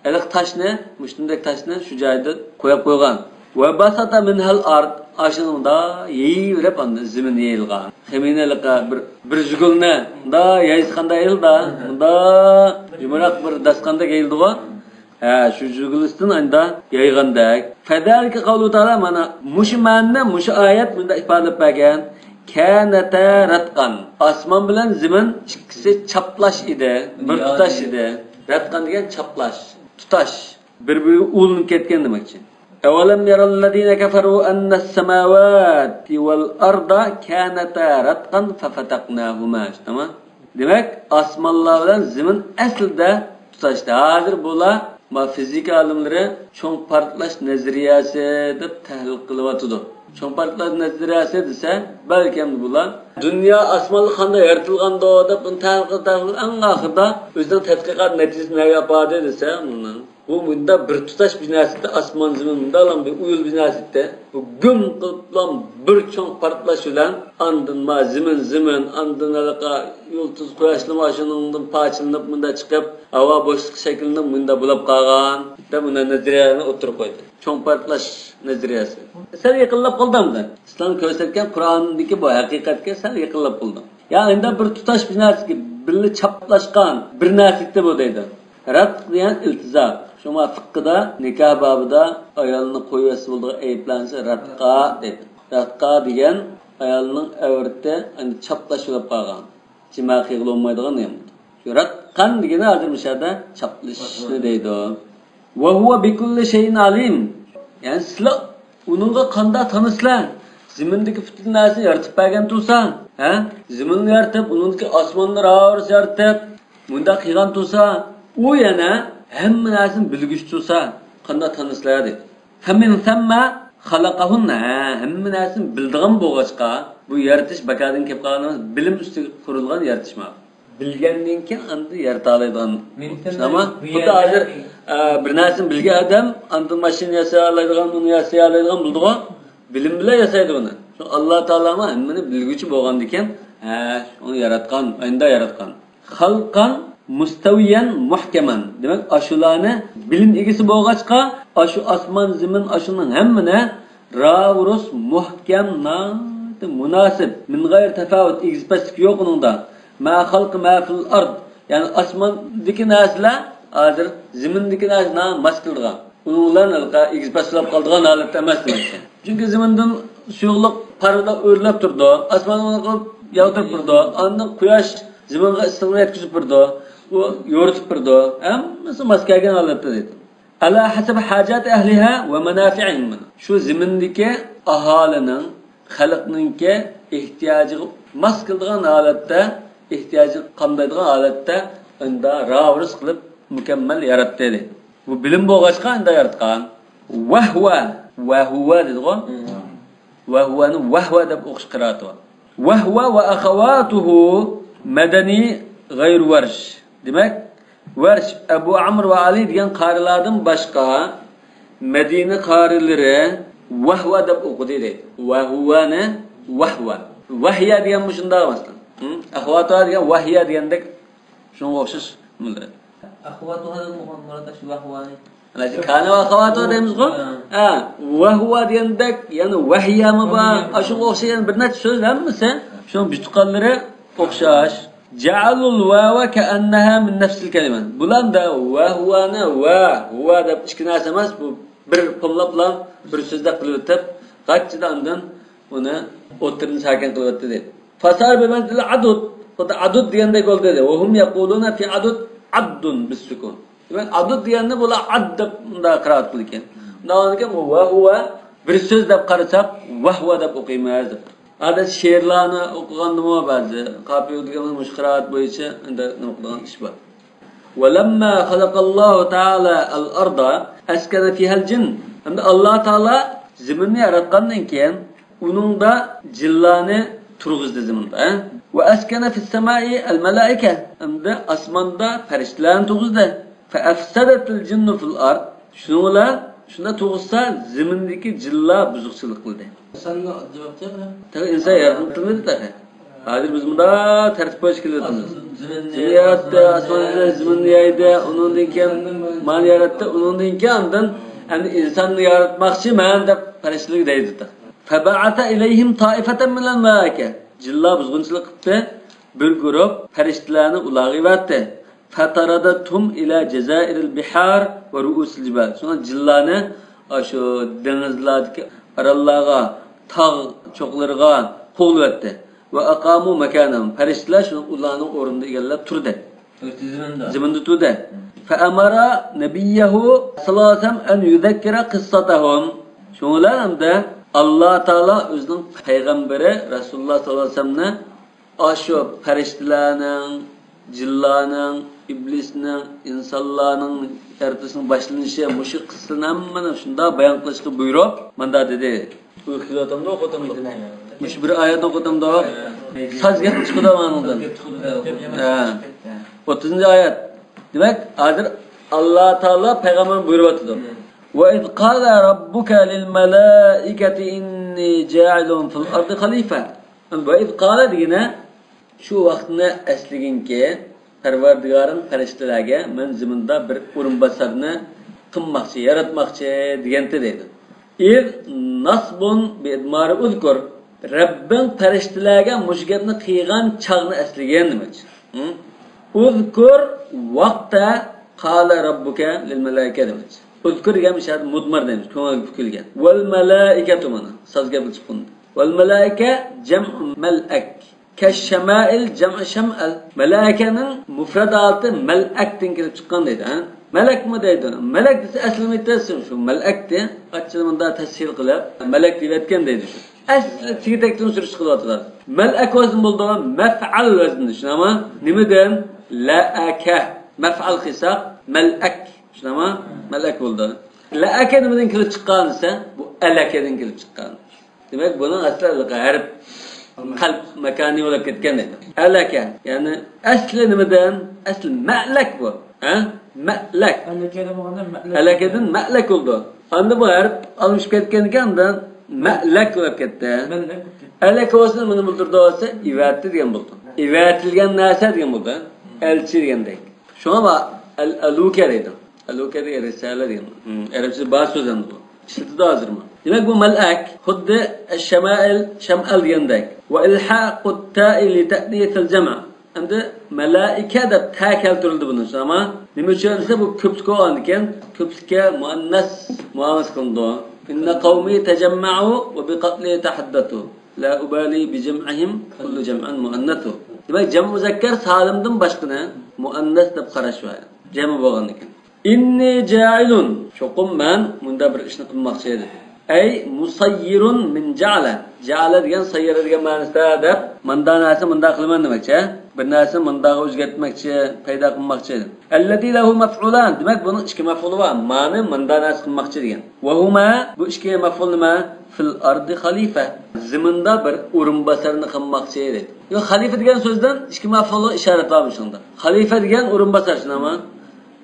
Eliq taşni, mushtumdak taşni shu joyda qo'yib qo'ygan. Va basata minhal ard, ashunda yeyilib anda zimin yeyilgan. Xeminaliqa bir jugulni da yayisqanda yeyildi, unda yumroq bir dasqanda yeyildi-ku. Shu jugulisdan anda yaygandak. Fadalika qawlu ta'ala mana mushmanni mush oyat bunda ifodalab bergan. Kanata ratqan. Osmon bilan zimin ikkisi chaplash edi, bir tutash edi. Ratqan degan chaplash. Tutash bir-biriga ulinib ketgan demakchi. Avalam yarallazina kafaru anna as-samawati wal arda kanata ratqan fafataqnahuma. Tamam? Demak, osmonlar bilan zimin aslida tutashdi. Hozir bular fizika olimlari cho'ng portlash nazariyasi deb tahlil qilyapti. Cho'ng portlash nazariyasi desa, balkim bular dunyo osmonli qanday yaratilganda deb tahlil eng oxirida o'zining tadqiqot natijasini yapadi desa, bu bunda bir tutash binosida osmon zimin bundalam bir uyul binosida bu gum qilib bir cho'ng portlash bilan andin zimin andin alaqa yulduz quyoshli mashinandan parchalanib bunda chiqib havo bo'shliq shaklida bunda bo'lib qolgan deb buni nazariyani o'tirib qo'ydi. Cho'ng portlash nazariyasi. Sal yaqinlab qoldimda. Islom ko'rsatgan Qur'ondagi bu haqiqatga sal yaqinlab qoldim. Ya'ni endi bir tutash binosiga birli chaplashgan bir narsa bu deydi. Rat degan iltizoq. Shoma fiqhida nikoh babida ayolni qo'yasi bo'ldi ayblansa ratqa deydi. Ratqa degan ayolning avrati endi chaplashib qolgan. Jima qilolmaydigan ham. Shu ratqan degani hozir mishada chaplashni deydi. Va huwa bi kulli shay'in alim. Yani sizlar uningga qanday tanishlar? Zimindagi butun narsani yaratib bergan tursan, ziminni yaratib, uningga osmonni ravrs yaratib, bunda qilgan tursa, u yana hamma narsani bilgich tursa, qanday tanishlar dedi. Famin samma xalaqahunna, hamma narsani bildigan bo'lg'achqa, bu yaratish bakadan kelib qolgan emas, bilim ustiga qurilgan yaratishma. Bilgandan keyin endi yarata oladigan. Ama bu da hozir bir narsani bilgan odam endi mashina yasay oladigan, uni yasay oladigan bildi-ku. Bilim bilan yasaydi uni. Allah Taala mı hammani bilgüchi bo'lgan ekan, onu yaratgan, endi yaratgan. Xalqan mustawiyan muhkaman. Demak, ashularni bilim egisi bo'lg'achqa, ashu osmon, zamin, ashuning hammani ravurus muhkam munasib min g'ayr tafavut egizpaslik yo'q uningda. Ma xalq ma fil ard. Ya'ni osmondagi narsalar hozir zamindagi narsalar masqilgan. Ularni egizpaslab qoldigan holatda emas demakdir. Chunki zamindan suyuqlik parda o'rlab turdi, osmonni qilib yog'dirib turdi, ondan quyosh zaminga issiqlik yetkazib turdi, u yoritib turdi. Hammasi maskagan holatda deydi. Ala hasab hajat ahliha va manafi'ihim. Shu zamindagi aholining, xalqningki ehtiyojiga mas qiladigan holatda, ehtiyoji qamdaydigan holatda unda ravris qilib mukammal yaratdi deydi. Bu bilim bo'lg'achqa unda yaratgan. Wahwa deydi-ku. Wahwani wahwa deb o'qish qiraati bor. Wahwa va akhawatuhu madani g'ayr warsh. Demak, Warsh Abu Amr va Ali degan qarilardan boshqa Madina qarilari wahwa deb o'qidi deydi. Wahwani wahwa. Wahya degan shunday emasdan. Akhawatu degan wahya degandek shunga o'xshash bildiradi. Akhawatu hada muhammad shu wahwani. Ana kana va akhawatu deymiz-ku? Wahwa degandek, ya'ni wahyami bor, shunga o'xshagan bir necha so'z hammasi shu bitqanlari o'xshash. Ja'alul wawa ka'annaha min nafsil kalima. Bulanda wahwana wa huwa deb ikki narsa emas, bu bir qo'llab bilan bir so'zda qilib o'tib, qachchidandan uni o'tirini sakin qilib o'tdi dedi. Fasar bimantil adud, xuddi adud degandek bo'ldi dedi. Va hum yaquluna fi adud addun bisukun. Demak, adud deganda bular ad deb unda qiraat qilgan. Undan keyin va huwa bir so'z deb qarasak, wahwa deb o'qiymiz. Ada she'rlarni o'qigandimi ba'zi qafiy degan mushqirat bo'yicha unda nima qilgan ish bor. Walamma khalaqallohu ta'ala al-arda askana fiha al-jinn. Hamda Alloh taolo zaminni yaratgandan keyin uningda jinlarni turg'izdi zaminda. Va askana fis samai al-malaika. Hamda osmonda farishtalarni turg'izdi. Fa afsadatil jinnu fil ard. Shunda to'g'risa zamindagi jinlar buzuqchilik qildi. Sanni javob berdi. Tabii insan yaratilmadi da. Hozir biz bunda tartib qo'yish kelayapmiz. Zimni yaratdi, osmonni zaminni yaydi, undan keyin man yaratdi, undan keyin endi insonni yaratmoqchi men deb farishtalar deydi. Faba'ata ilayhim ta'ifatan min al-malaika. Jinlar buzg'unchilik qildi, bir guruh farishtalarni ularga vatdi. Fataradatum ila jazairil bihar va ru'usil jibal. Shuna jinlarni shu dengizlardagi arallarga, tog' cho'qlarga qo'yildi va aqamu makanan. Farishtalar shu ularning o'rnida egallab turdi. Zaminda turdi. Fa amara nabiyahu sallallohu alayhi vasallam an yuzakkira qissatahum. Shunlar hamda Alloh taolo o'zining payg'ambari Rasululloh sallallohu alayhi vasallamni shu farishtalarning, jinlarning, iblisning, insonlarning yaratishning boshlanishi, mushu qissani hammani shunda bayon qilishga buyurib, manda dedi. Bu xilotamda o'qitamda. Mush bir oyatni o'qitamda. Sazga chiqdi manundan. 30-oyat. Demak, hozir Alloh taolo payg'ambar buyuryapti. Wa id qala robbuka lil malaikati inni ja'ilun fil ardi khalifa. Wa id qala degina shu vaqtni asliginki Parvardigorim farishtalarga men zaminda bir o'rinbosarni qilmoqchi, yaratmoqchi deganda deydi. Nasbun bi idmari uzkur. Rabbing farishtalarga mushgapni qiygan chaqni asligan demoqchi. Uzkur vaqta qala robbuka lil malaika demoqchi. Uzkur degan shart mudmar deymiz, ko'ngil bukilgan. Wal malaikatu mana sozga bilib chiqdi. Wal malaika jam'u malak. Kash-shama'il jam'u sham'al. Malaikaning mufradati malakdan kelib chiqqan deydi. Malakmi deydi. Malak desa aslini aytasiz shu malakni qachchimda tashkil qilib malak deb aytgan deydi shu. Asli tigitakdan surish qilyaptilar. Malak vazn bo'ldi, maf'al vazni. Shunami? Nimadan? La'aka. Maf'al qilsak malak. Shunami? Malak bo'ldi. La'aka nimadan kelib chiqqan desa, bu alakadan kelib chiqqan. Demak, buning asli g'arb qalb makani bo'lib ketgan edi. Alaka, ya'ni asli nimadan? Asli ma'lak bu. Ma'lak. Alakadan ma'lak bo'ldi. Endi bu harf almishib ketgan ekan, Ma'lak bo'lib ketdi. Melek. Alak olsa buni bildirdi olsa ivatdi degan bo'ldi. İvatilgan narsa degan bo'ldi. Elchi degandek. Shuna va al-aluka deydi. Aluka degan risala degan. Arabcha bor so'z endi bu. İşletdi hozirmi? Demak bu malak xuddi ash-shama'il sham'al degandek. Va ilhaqu at-ta'i li ta'diyat al-jam'. Endi malaika deb ta keltirildi buni. Ama nima uchun desa bu ko'plik olgan ekan. Ko'plikka muannas muannas qildi. Inna qawmi tajamma'u va biqatli tahaddathu. La ubali bi jam'ihim kullu jam'an muannathu. Demak jam muzakkar salimdan boshqani muannas deb qarash var. Jami bo'lgan ekan. Inni ja'ilun. Cho'qim men bunda bir ishni qilmoqchi edim. Ay musayyirun min ja'ala. Ja'ala degan sayyira degan ma'nosida deb manda narsa munda qilaman demakchi. Bir narsa mundaga o'zgartmoqchi, paydo qilmoqchi edim. Allati lahu maf'ulan. Demak buning ikki maf'uli bor. Ma'ni munda narsa qilmoqchi degan. Va huma bu ikki maf'ul nima? Fil ardi xalifa. Ziminda bir o'rinbosarni qilmoqchi edi. Yo xalifa degan so'zdan ikki maf'ulni ishorat var shunda. Xalifa degan o'rinbosar shunami?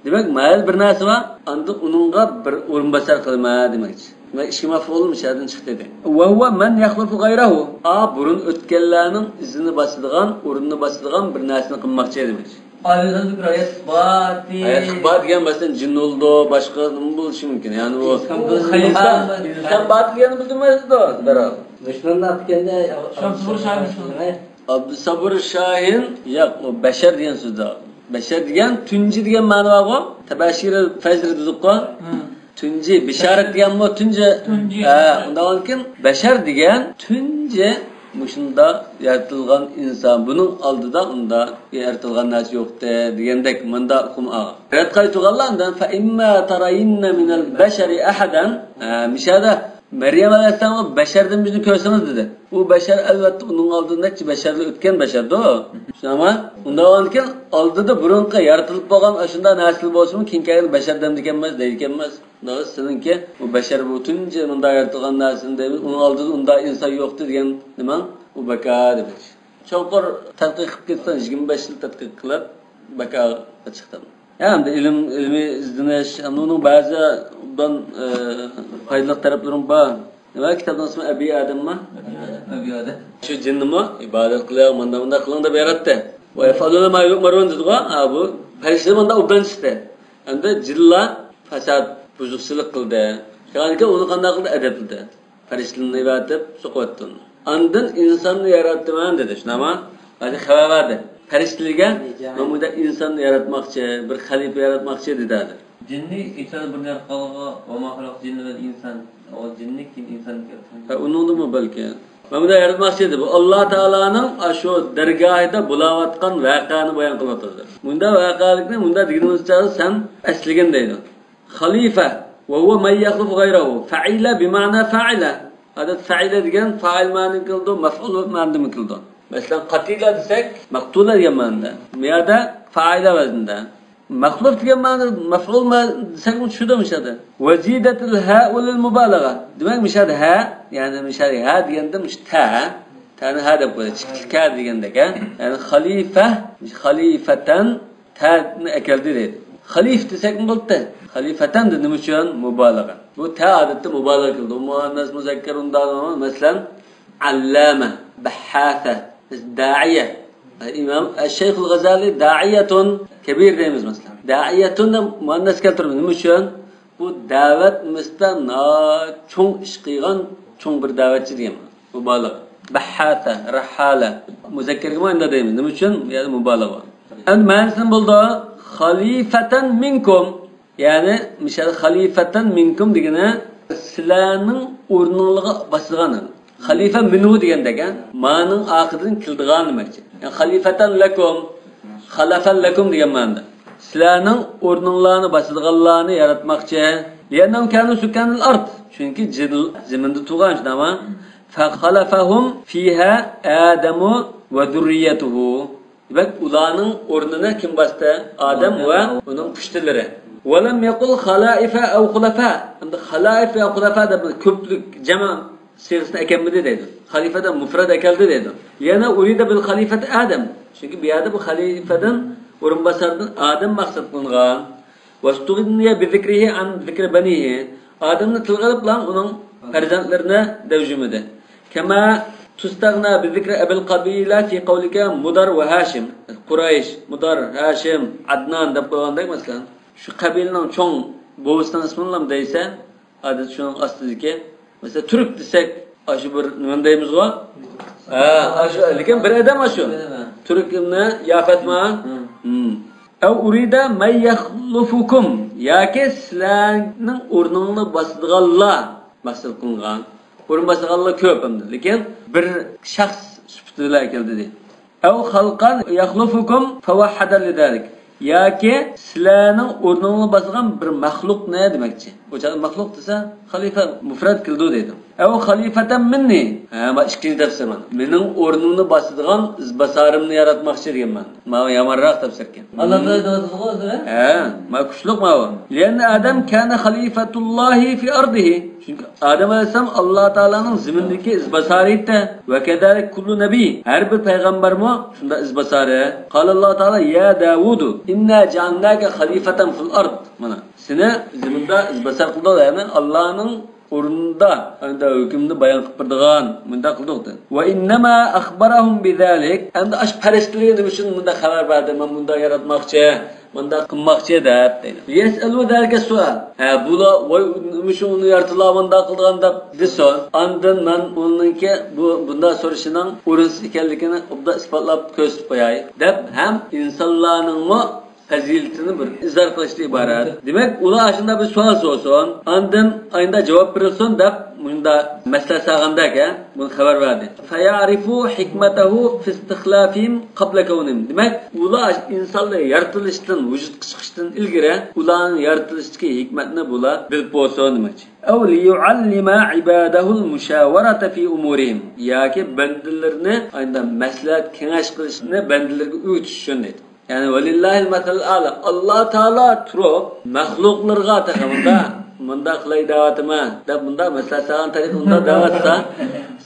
Demak, mayl bir narsa bor, endi uningga bir o'rinbosar qilma demakchi. Demak, ikki maf'ul mishadan chiqdi dedi. Va huwa man yakhlufu ghayrahu. Burun o'tganlarning izini bosadigan, o'rinni bosadigan bir narsani qilmoqchi edi demakchi. Ayrıca bir ayet bati. Ayet bat degan masalan jin oldu, boshqa nima bo'lishi mumkin. Ya'ni u inson bat deganni bilmaysiz-da, darhol. Dushmanda aytganda Shamsur Shohin. Abdusabur Shohin yo'q, u bashar degan so'zda. Bashar degan tunji degan ma'no bor. Tabashir fajr dedik-ku. Tunji, bisharat deganmi tunji? Undan keyin bashar degan tunji mushunda yaratilgan inson. Buning oldida unda yaratilgan narsa yo'qdi degandek menda hukm olgan. Rat qaytganlardan fa imma tarayinna min al-bashari ahadan mishada Meryem Aleyhisselam beşerden bizni görsanız dedi. Bu beşer elbette onun aldığındaki beşerli ötken beşerdi o. Ama onda olanken aldı da burunqa yaratılıp boğan aşında nesil bolsun mu kinkayın beşerden dikemez, deyikemez. Daha seninki bu beşer bütünce onda yaratılgan nesil demiş. Onun aldığı onda insan yoktu diyen demen bu beka demiş. Çoklar tadqiq qilib ketsan 25 yil tadqiq qilib beka chiqdi. Yani ilmi izleniş, onun bazı bundan faydalı taraflarım var. Nima kitobning ismi Abi Adammi? Abi Adam. Shu jinnimi ibodat qilib, manda qiling deb yaratdi. Va yafaluna ma yu'marun dedi-ku. Bu farishtalar manda obdan chiqdi. Endi jinlar fasad, buzuqchilik qildi. Shunga uni qanday qildi? Adabdi. Farishtalarni ibodat suqatdi. Andin insonni yaratdim dedi. Shunama? Hozir xabar berdi. Farishtalarga mamunda insonni yaratmoqchi, bir xalifa yaratmoqchi dedi. Jinni insan bir yer qalğa va mahluq jinni va inson. O jinni kim inson yaratgan? Uningmi balki. Mamunda yaratmoqchi edi. Bu Alloh taolaning shu dargohida bo'layotgan voqeani bayon qilyapti. Bunda voqealikni bunda deganimizcha sen asligan deydi. Xalifa va huwa man yakhlufu ghayrahu. Fa'ila bi ma'na fa'ila. Hada fa'ila degan fa'il ma'ni qildi, maf'ul ma'ni qildi. Mesela qatila desek maqtula degan ma'noda. Bu yerda fa'ila vaznida. Maqlub degan ma'no maf'ul ma desek shunda mishadi. Wazidatul ha'u lil mubalagha. Demak mishadi ha, ya'ni mishadi ha deganda ta. Tani ha deb qo'yadi. Ka degandek, ya'ni xalifa, xalifatan ta'ni akaldi deydi. Xalif desek bo'ldi. Xalifatan de nima uchun mubalagha. Bu ta odatda mubalagha qildi. Muannas muzakkar undan masalan allama, bahasa, da'iya. İmam Şeyh Gazali da'iyatun kebir deymiz mesela. Da'iyatun da muannas keltirmiz. Nima uchun? Bu da'vat misdan cho'ng ish qilgan cho'ng bir da'vatchi degan. Mubalagha. Bahata, rahala. Muzakkirga endi deymiz. Nima uchun? Ya'ni mubalagha. Endi ma'nosi bo'ldi. Khalifatan minkum. Ya'ni mishal khalifatan minkum degani sizlarning o'rningizni bosilgani. Xalifa minhu degandek, ma'ning oxiridan kildigan demakchi. Yani xalifatan lakum, xalafan lakum degan ma'noda. Sizlarning o'rninglarni bosadiganlarni yaratmoqchi. Li'annahum kanu sukanul ard. Chunki zaminda tug'an shunama. Fa khalafahum fiha Adamu va zurriyatuhu. Demak, ularning o'rnini kim bosdi? Adam va uning pushtilari. Wa lam yaqul khalaifa aw khulafa. Endi khalaifa va khulafa deb ko'plik jama' sigasini ekanmidi deydi. Xalifadan mufrad ekaldi deydi. Yana urida bil xalifati Adam. Chunki bu yerda bu xalifadan o'rinbosardan Adam maqsad qilingan. Vastughniya bi zikrihi an zikri banihi. Adamni tilg'alib bilan uning farzandlarini devjumidi. Kama tustagna bi zikri abil qabila fi qawlika Mudar va Hashim. Quraysh, Mudar, Hashim, Adnan deb qo'ygandak masalan, shu qabilaning cho'ng bo'g'isining ismini deysa, adat shuning ostidagi mesela Türk desek aşı bir nima deymizmi? Aşı lekin bir adam aşı. Türkni yafetma. Ev urida may yakhlufukum yoki sizlarning o'rningni bosadiganlar masal qilgan. O'rin bosadiganlar ko'p endi, lekin bir shaxs sifatida keldi deydi. Ev xalqan yakhlufukum fawahhada lidalik. Yoki sizlarning o'rningni bosadigan bir maxluq ne demakchi? O'sha maxluq desa xalifa mufrad keldi deydi. Ev xalifatan minni. Ma ikkinchi tafsir mana. Mening o'rnimni bosadigan izbasarimni yaratmoqchi deganman. Mana yomonroq tafsir ekan. Allah deydi o'zi. Ma kuchliq ma bu. Leanna Adam kana xalifatullohi fi ardihi. Çünkü Adem Aleyhisselam Allah Teala'nın zimindeki izbasariydi. Ve kedalik kullu nebi. Her bir peygamber mi? Şunda izbasari. Kal Allah Teala ya Davudu. İnna ceannake halifeten fil ard. Mana. Seni ziminde izbasar kıldı. Yani Allah'ın o'rnida anda hukmni bayon qilib turgan bunda qildi. Va innama akhbarahum bizalik. Endi ash farishtalar nima uchun bunda xabar berdi? Men bunda yaratmoqchi, bunda qilmoqchi deb deydi. Yasalu zalika sual. Bular voy nima uchun uni yaratdilar bunda qilgan deb desa, andan men uningki bunda so'rashining o'rinsiz ekanligini obda isbotlab ko'rsatib qo'yay deb ham insonlarning faziletini bir izhar qilishga iborat. Demak, ular shunda bir savol so'rasin, andan ayında javob berilsin deb bunda masala sag'andaka buni xabar berdi. Fayarifu hikmatahu fi istikhlafihim qabla kawnim. Demak, ular insonlar yaratilishdan, vujudga chiqishdan ilgari ularning yaratilishdagi hikmatni bular bilib bo'lsin demoqchi. Aw li yu'allima ibadahu al-mushawarata fi umurihim. Yoki bandalarni ayında maslahat kengash qilishni bandalarga o'rgatish uchun deydi. Yani velillahil metal ala. Allah Teala turib mahluqlarga taqamında bunda qilay da'vatimi deb bunda mesela san tariq bunda da'vatsa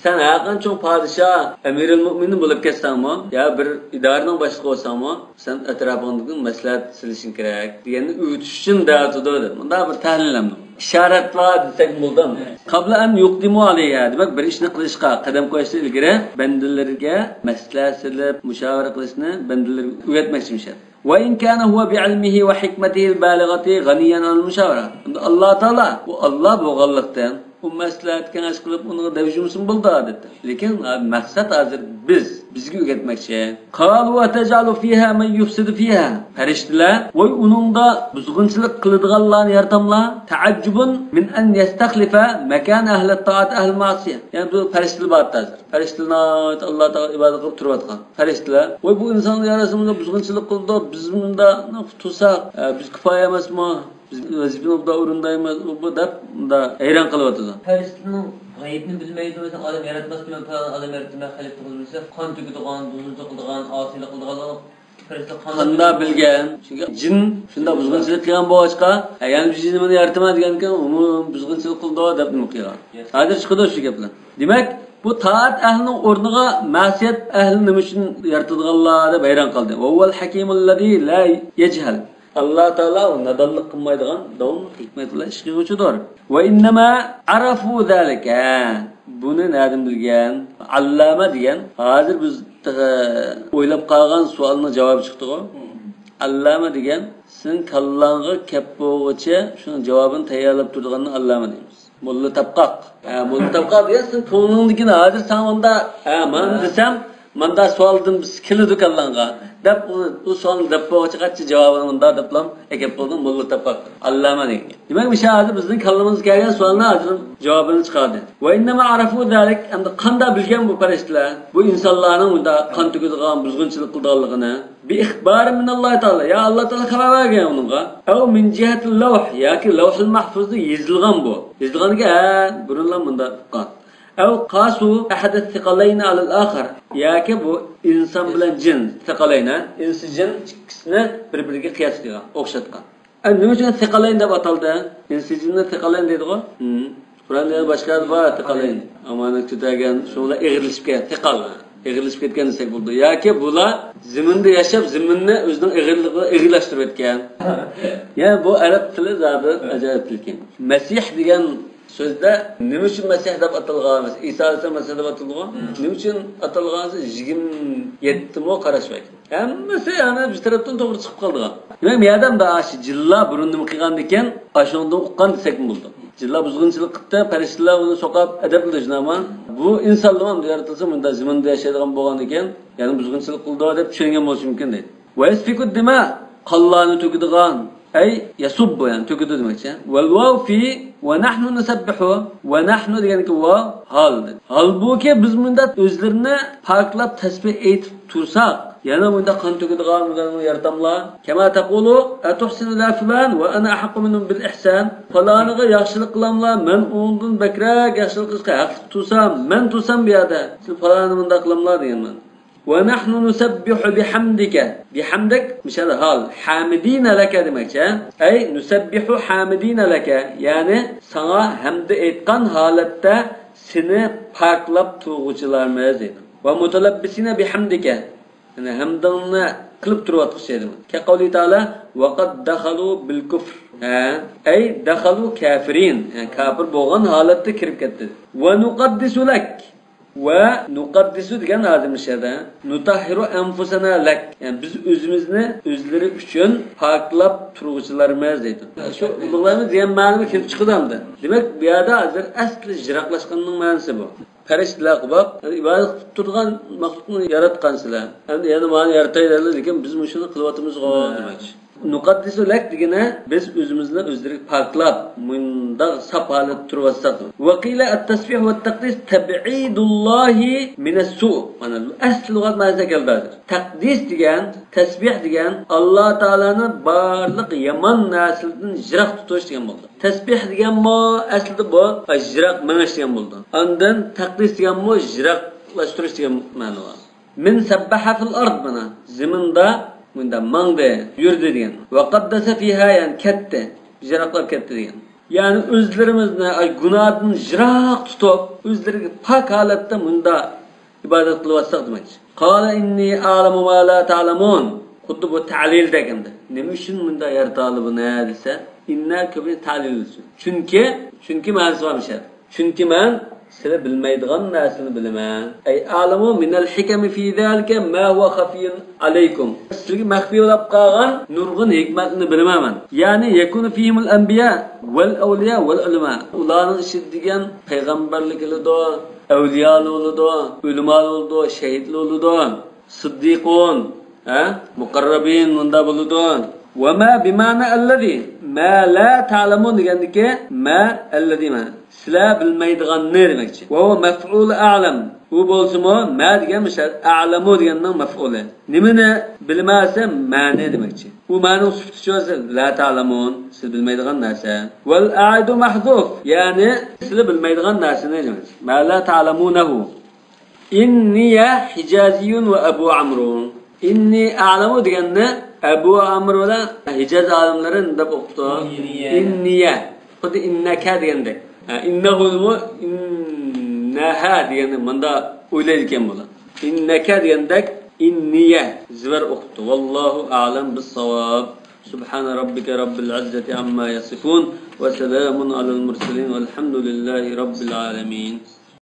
sen haqiqatan cho'ng podshoh amirul mu'minin bo'lib ketsanmi yo bir idoraning boshlig'i bo'lsanmi sen atrofingdagi maslahat silishing kerak deganni o'tish uchun da'vat qildi. Bunda bir tahlillamdi. İşaret var desek buldum. Qabla an yuqdimu alayha. Demak bir ishni qilishga qadam qo'yishdan ilgari bandalarga maslahat silib mushavara qilishni bandalarga o'rgatmoqchimiz. Wa in kana huwa bi'ilmihi wa hikmatihi al-balighati ghaniyan al-mushawara. Allah Taala bu Allah bo'lganlikdan bu maslahat kengash qilib uni davjumsin bo'ldi dedi. Lekin maqsad hozir bizga o'rgatmoqchi. Qalu wa tajalu fiha man yufsidu fiha. Farishtalar voy uningda buzg'unchilik qiladiganlarni yaratamlar. Ta'ajjubun min an yastakhlifa makan ahli at-ta'at ahli ma'siyah. Yani bu farishtalar bor hozir. Farishtalar Allah Taala ibodat qilib turayotgan. Farishtalar voy bu insonni yarasida buzg'unchilik qildi, biz bunda tursak, biz kifoya emasmi? Biz vazifani da o'rindaymiz bu deb unda hayron qilyapti. Farishtaning g'aybni bilmaydi, o'zi odam yaratmas bilan odam yaratmas xalifta qilsa, qon to'kadigan, buzg'unchilik qiladigan, osiylik qiladigan qanda bilgan. Chunki jin shunda buzg'unchilik qilgan bo'lsa, ya'ni jinni yaratma degankan, uni buzg'unchilik qildi deb nima qilgan. Hozir chiqdi shu gaplar. Demak, bu taat ahlining o'rniga ma'siyat ahli nima uchun yaratilganlar deb hayron qoldi. Va huval hakimul ladzi la yajhal. Allah Teala nadallık kılmaydıgan davul hikmetle işki uçudur. Ve innema arafu zalika. Bunu nereden bilgen? Allama diyen. Hazır biz oylab qalgan sualına cevap çıktı o. Allama diyen. Sen kallanga kep boğuça şunun cevabını tayarlap durduğunu allama deyimiz. Mulla tabqaq. Mulla tabqaq diyen sen tonundakini hazır sen onda man desem manda sualdan biz kiliduk allanga. Dep o sualni dep boğuça kaçı cevabını manda deplam ekep boldum mulla tabqaq. Allama diyen. Demek bir şey hazır bizim kallamız gelgen sualına hazır cevabını çıkardı. Ve innema arafu zalik. Endi qanda bilgen bu farishtalar bu insonlarning bunda qon to'kadigan buzg'unchilik qilganligini bi ixbari min Allah Taala. Ya Allah Taala xabar bergan unga. Aw min jihatil lawh yoki lawhul mahfuzda yozilgan bu. Yozilganiga burunlar bunda qon. Aw qasu ahad al-thiqalayn ala al-akhar. Yoki bu inson bilan jin thiqalayna, insi jin ikkisini bir-biriga qiyos qilgan, o'xshatgan. Nima uchun thiqalayn deb ataldi? Insi jinni thiqalayn deydi-ku. Qur'onda boshqa bor thiqalayn. Amana tutagan shunga egrilishib ketgan thiqal. Egrilishib ketgan desak bo'ldi. Yoki bular ziminda yashab, ziminni o'zining egrilashtirib etgan. Yani bu arab tili zodi ajoyib tilkin. Masih degan Sözde nima uchun Masih deb atalgan, İsa alayhisalom Masih deb atalgan? Nima uchun atalgansa 27 mo qarashmaydi. Hammasi yana bir tarafdan to'g'ri chiqib qoldi. Demak, bu yerdan da ashi jilla burun nima qilgan ekan, ashundan uqqan desak bo'ldi. Jilla buzg'unchilik qildi, farishtalar uni so'qab adablashnama. Bu insonlar ham yaratilsa bunda zaminda yashaydigan bo'lgan ekan, ya'ni buzg'unchilik qildi deb tushungan bo'lishi mumkin deydi. Va yasfikud dima qonlarni to'kadigan ay yasubbu yani to'kadi demakchi. Wal waw fi va nahnu nusabbihu va nahnu deganki va hal. Halbuki biz bunda o'zlarini farqlab tasbih aytib tursak, yana bunda qon to'kadigan bundan yaratamlar. Kama taqulu atuhsinu la fulan va ana ahqqu minhum bil ihsan. Falaniga yaxshilik qilamlar, men undan bakrak yaxshilik qilishga haqli tursam, men tursam bu yerda. Siz falani bunda qilamlar deganman. ونحن نسبح بحمدك بحمدك مش هذا حال حامدين لك demakchi ay nusabbihu hamidina laka yani sana hamd etgan holatda seni paklab turg'uvchilarimiz dedi va mutalabbisina bihamdika yani hamdni qilib turayotgan ka qavli taala va qad dakhalu bil kufr ay dakhalu kafirin yani kafir bo'lgan holatda kirib ketdi va nuqaddisu lak ve nuqaddisu degan azimishada nutahhiru anfusana lak yani biz o'zimizni o'zlari uchun paklab turg'uvchilarimiz deydi. Shu ulug'larimiz degan ma'noga kelib chiqadimdi. Demak, bu yerda hozir asli jiroqlashganning ma'nosi bu. Farishtalar qilib ibodat qilib turgan maxluqni yaratgansizlar. Endi yana ma'no yarataylar lekin biz shuni qilyapmiz demoqchi. Nuqaddisu lak degani biz o'zimizni o'zlari paklab munda sapolat turibsak. Vaqila at-tasbih va at-taqdis tab'idullohi min as-su. Mana asl lug'at ma'nosi keldi. Taqdis degan, tasbih degan Alloh taolaning barliq yomon narsalardan jiroq tutish degan bo'ldi. Tasbih degan mo aslida bu jiroq minish degan bo'ldi. Undan taqdis degan mo jiroqlashtirish degan ma'no bor. Min sabbaha fil ard mana zaminda bunda mangde yurdi degan. Va qaddasa fiha yani katta, jiroqlab ketdi degan. Yani o'zlarimizni gunohdan jiroq tutib, o'zlariga pok holatda bunda ibodat qilyapsak demakchi. Qala inni a'lamu ma la ta'lamun. Xuddi bu ta'lil deganda. Nima uchun bunda yaratali buni desa, inna kabi ta'lil uchun. Chunki ma'nosi bor ishlar. Chunki men sizlar bilmaydigan narsani bilaman. Ay a'lamu minal hikami fi zalika ma huwa khafiyun alaykum. Sizga maxfi bo'lib qolgan nurg'un hikmatni bilaman. Ya'ni yakunu fihimul anbiya wal awliya wal ulama. Ularning ishi degan payg'ambarlik bo'ladi, avliyolar bo'ladi, ulamolar bo'ladi, shahidlar bo'ladi, siddiqon, muqarrabin unda bo'ladi. Wa ma bima'na alladhi ma la ta'lamun degandiki ma alladhi ma sizlar bilmaydiganni demakchi. Va maf'ul a'lam. U bo'lsa-mu ma degan misal a'lamu deganning maf'uli. Nimani bilmasa ma'ni demakchi. U ma'ni sifati bo'lsa la ta'lamun siz bilmaydigan narsa. Wal a'idu mahdhuf ya'ni sizlar bilmaydigan narsani demakchi. Ma la ta'lamunahu. Inni hijaziyun va Abu Amrun. Inni a'lamu deganni Abu Amr bilan Hijaz olimlari deb o'qitdi. Inniya. Xuddi innaka degandek. Innahu innaha degani bunda o'ylaydigan bo'ladi. Innaka degandek inniya zvar o'qitdi. Vallohu a'lam bis-savob. Subhana robbika robbil izzati amma yasifun va salamun alal mursalin valhamdulillahi robbil alamin.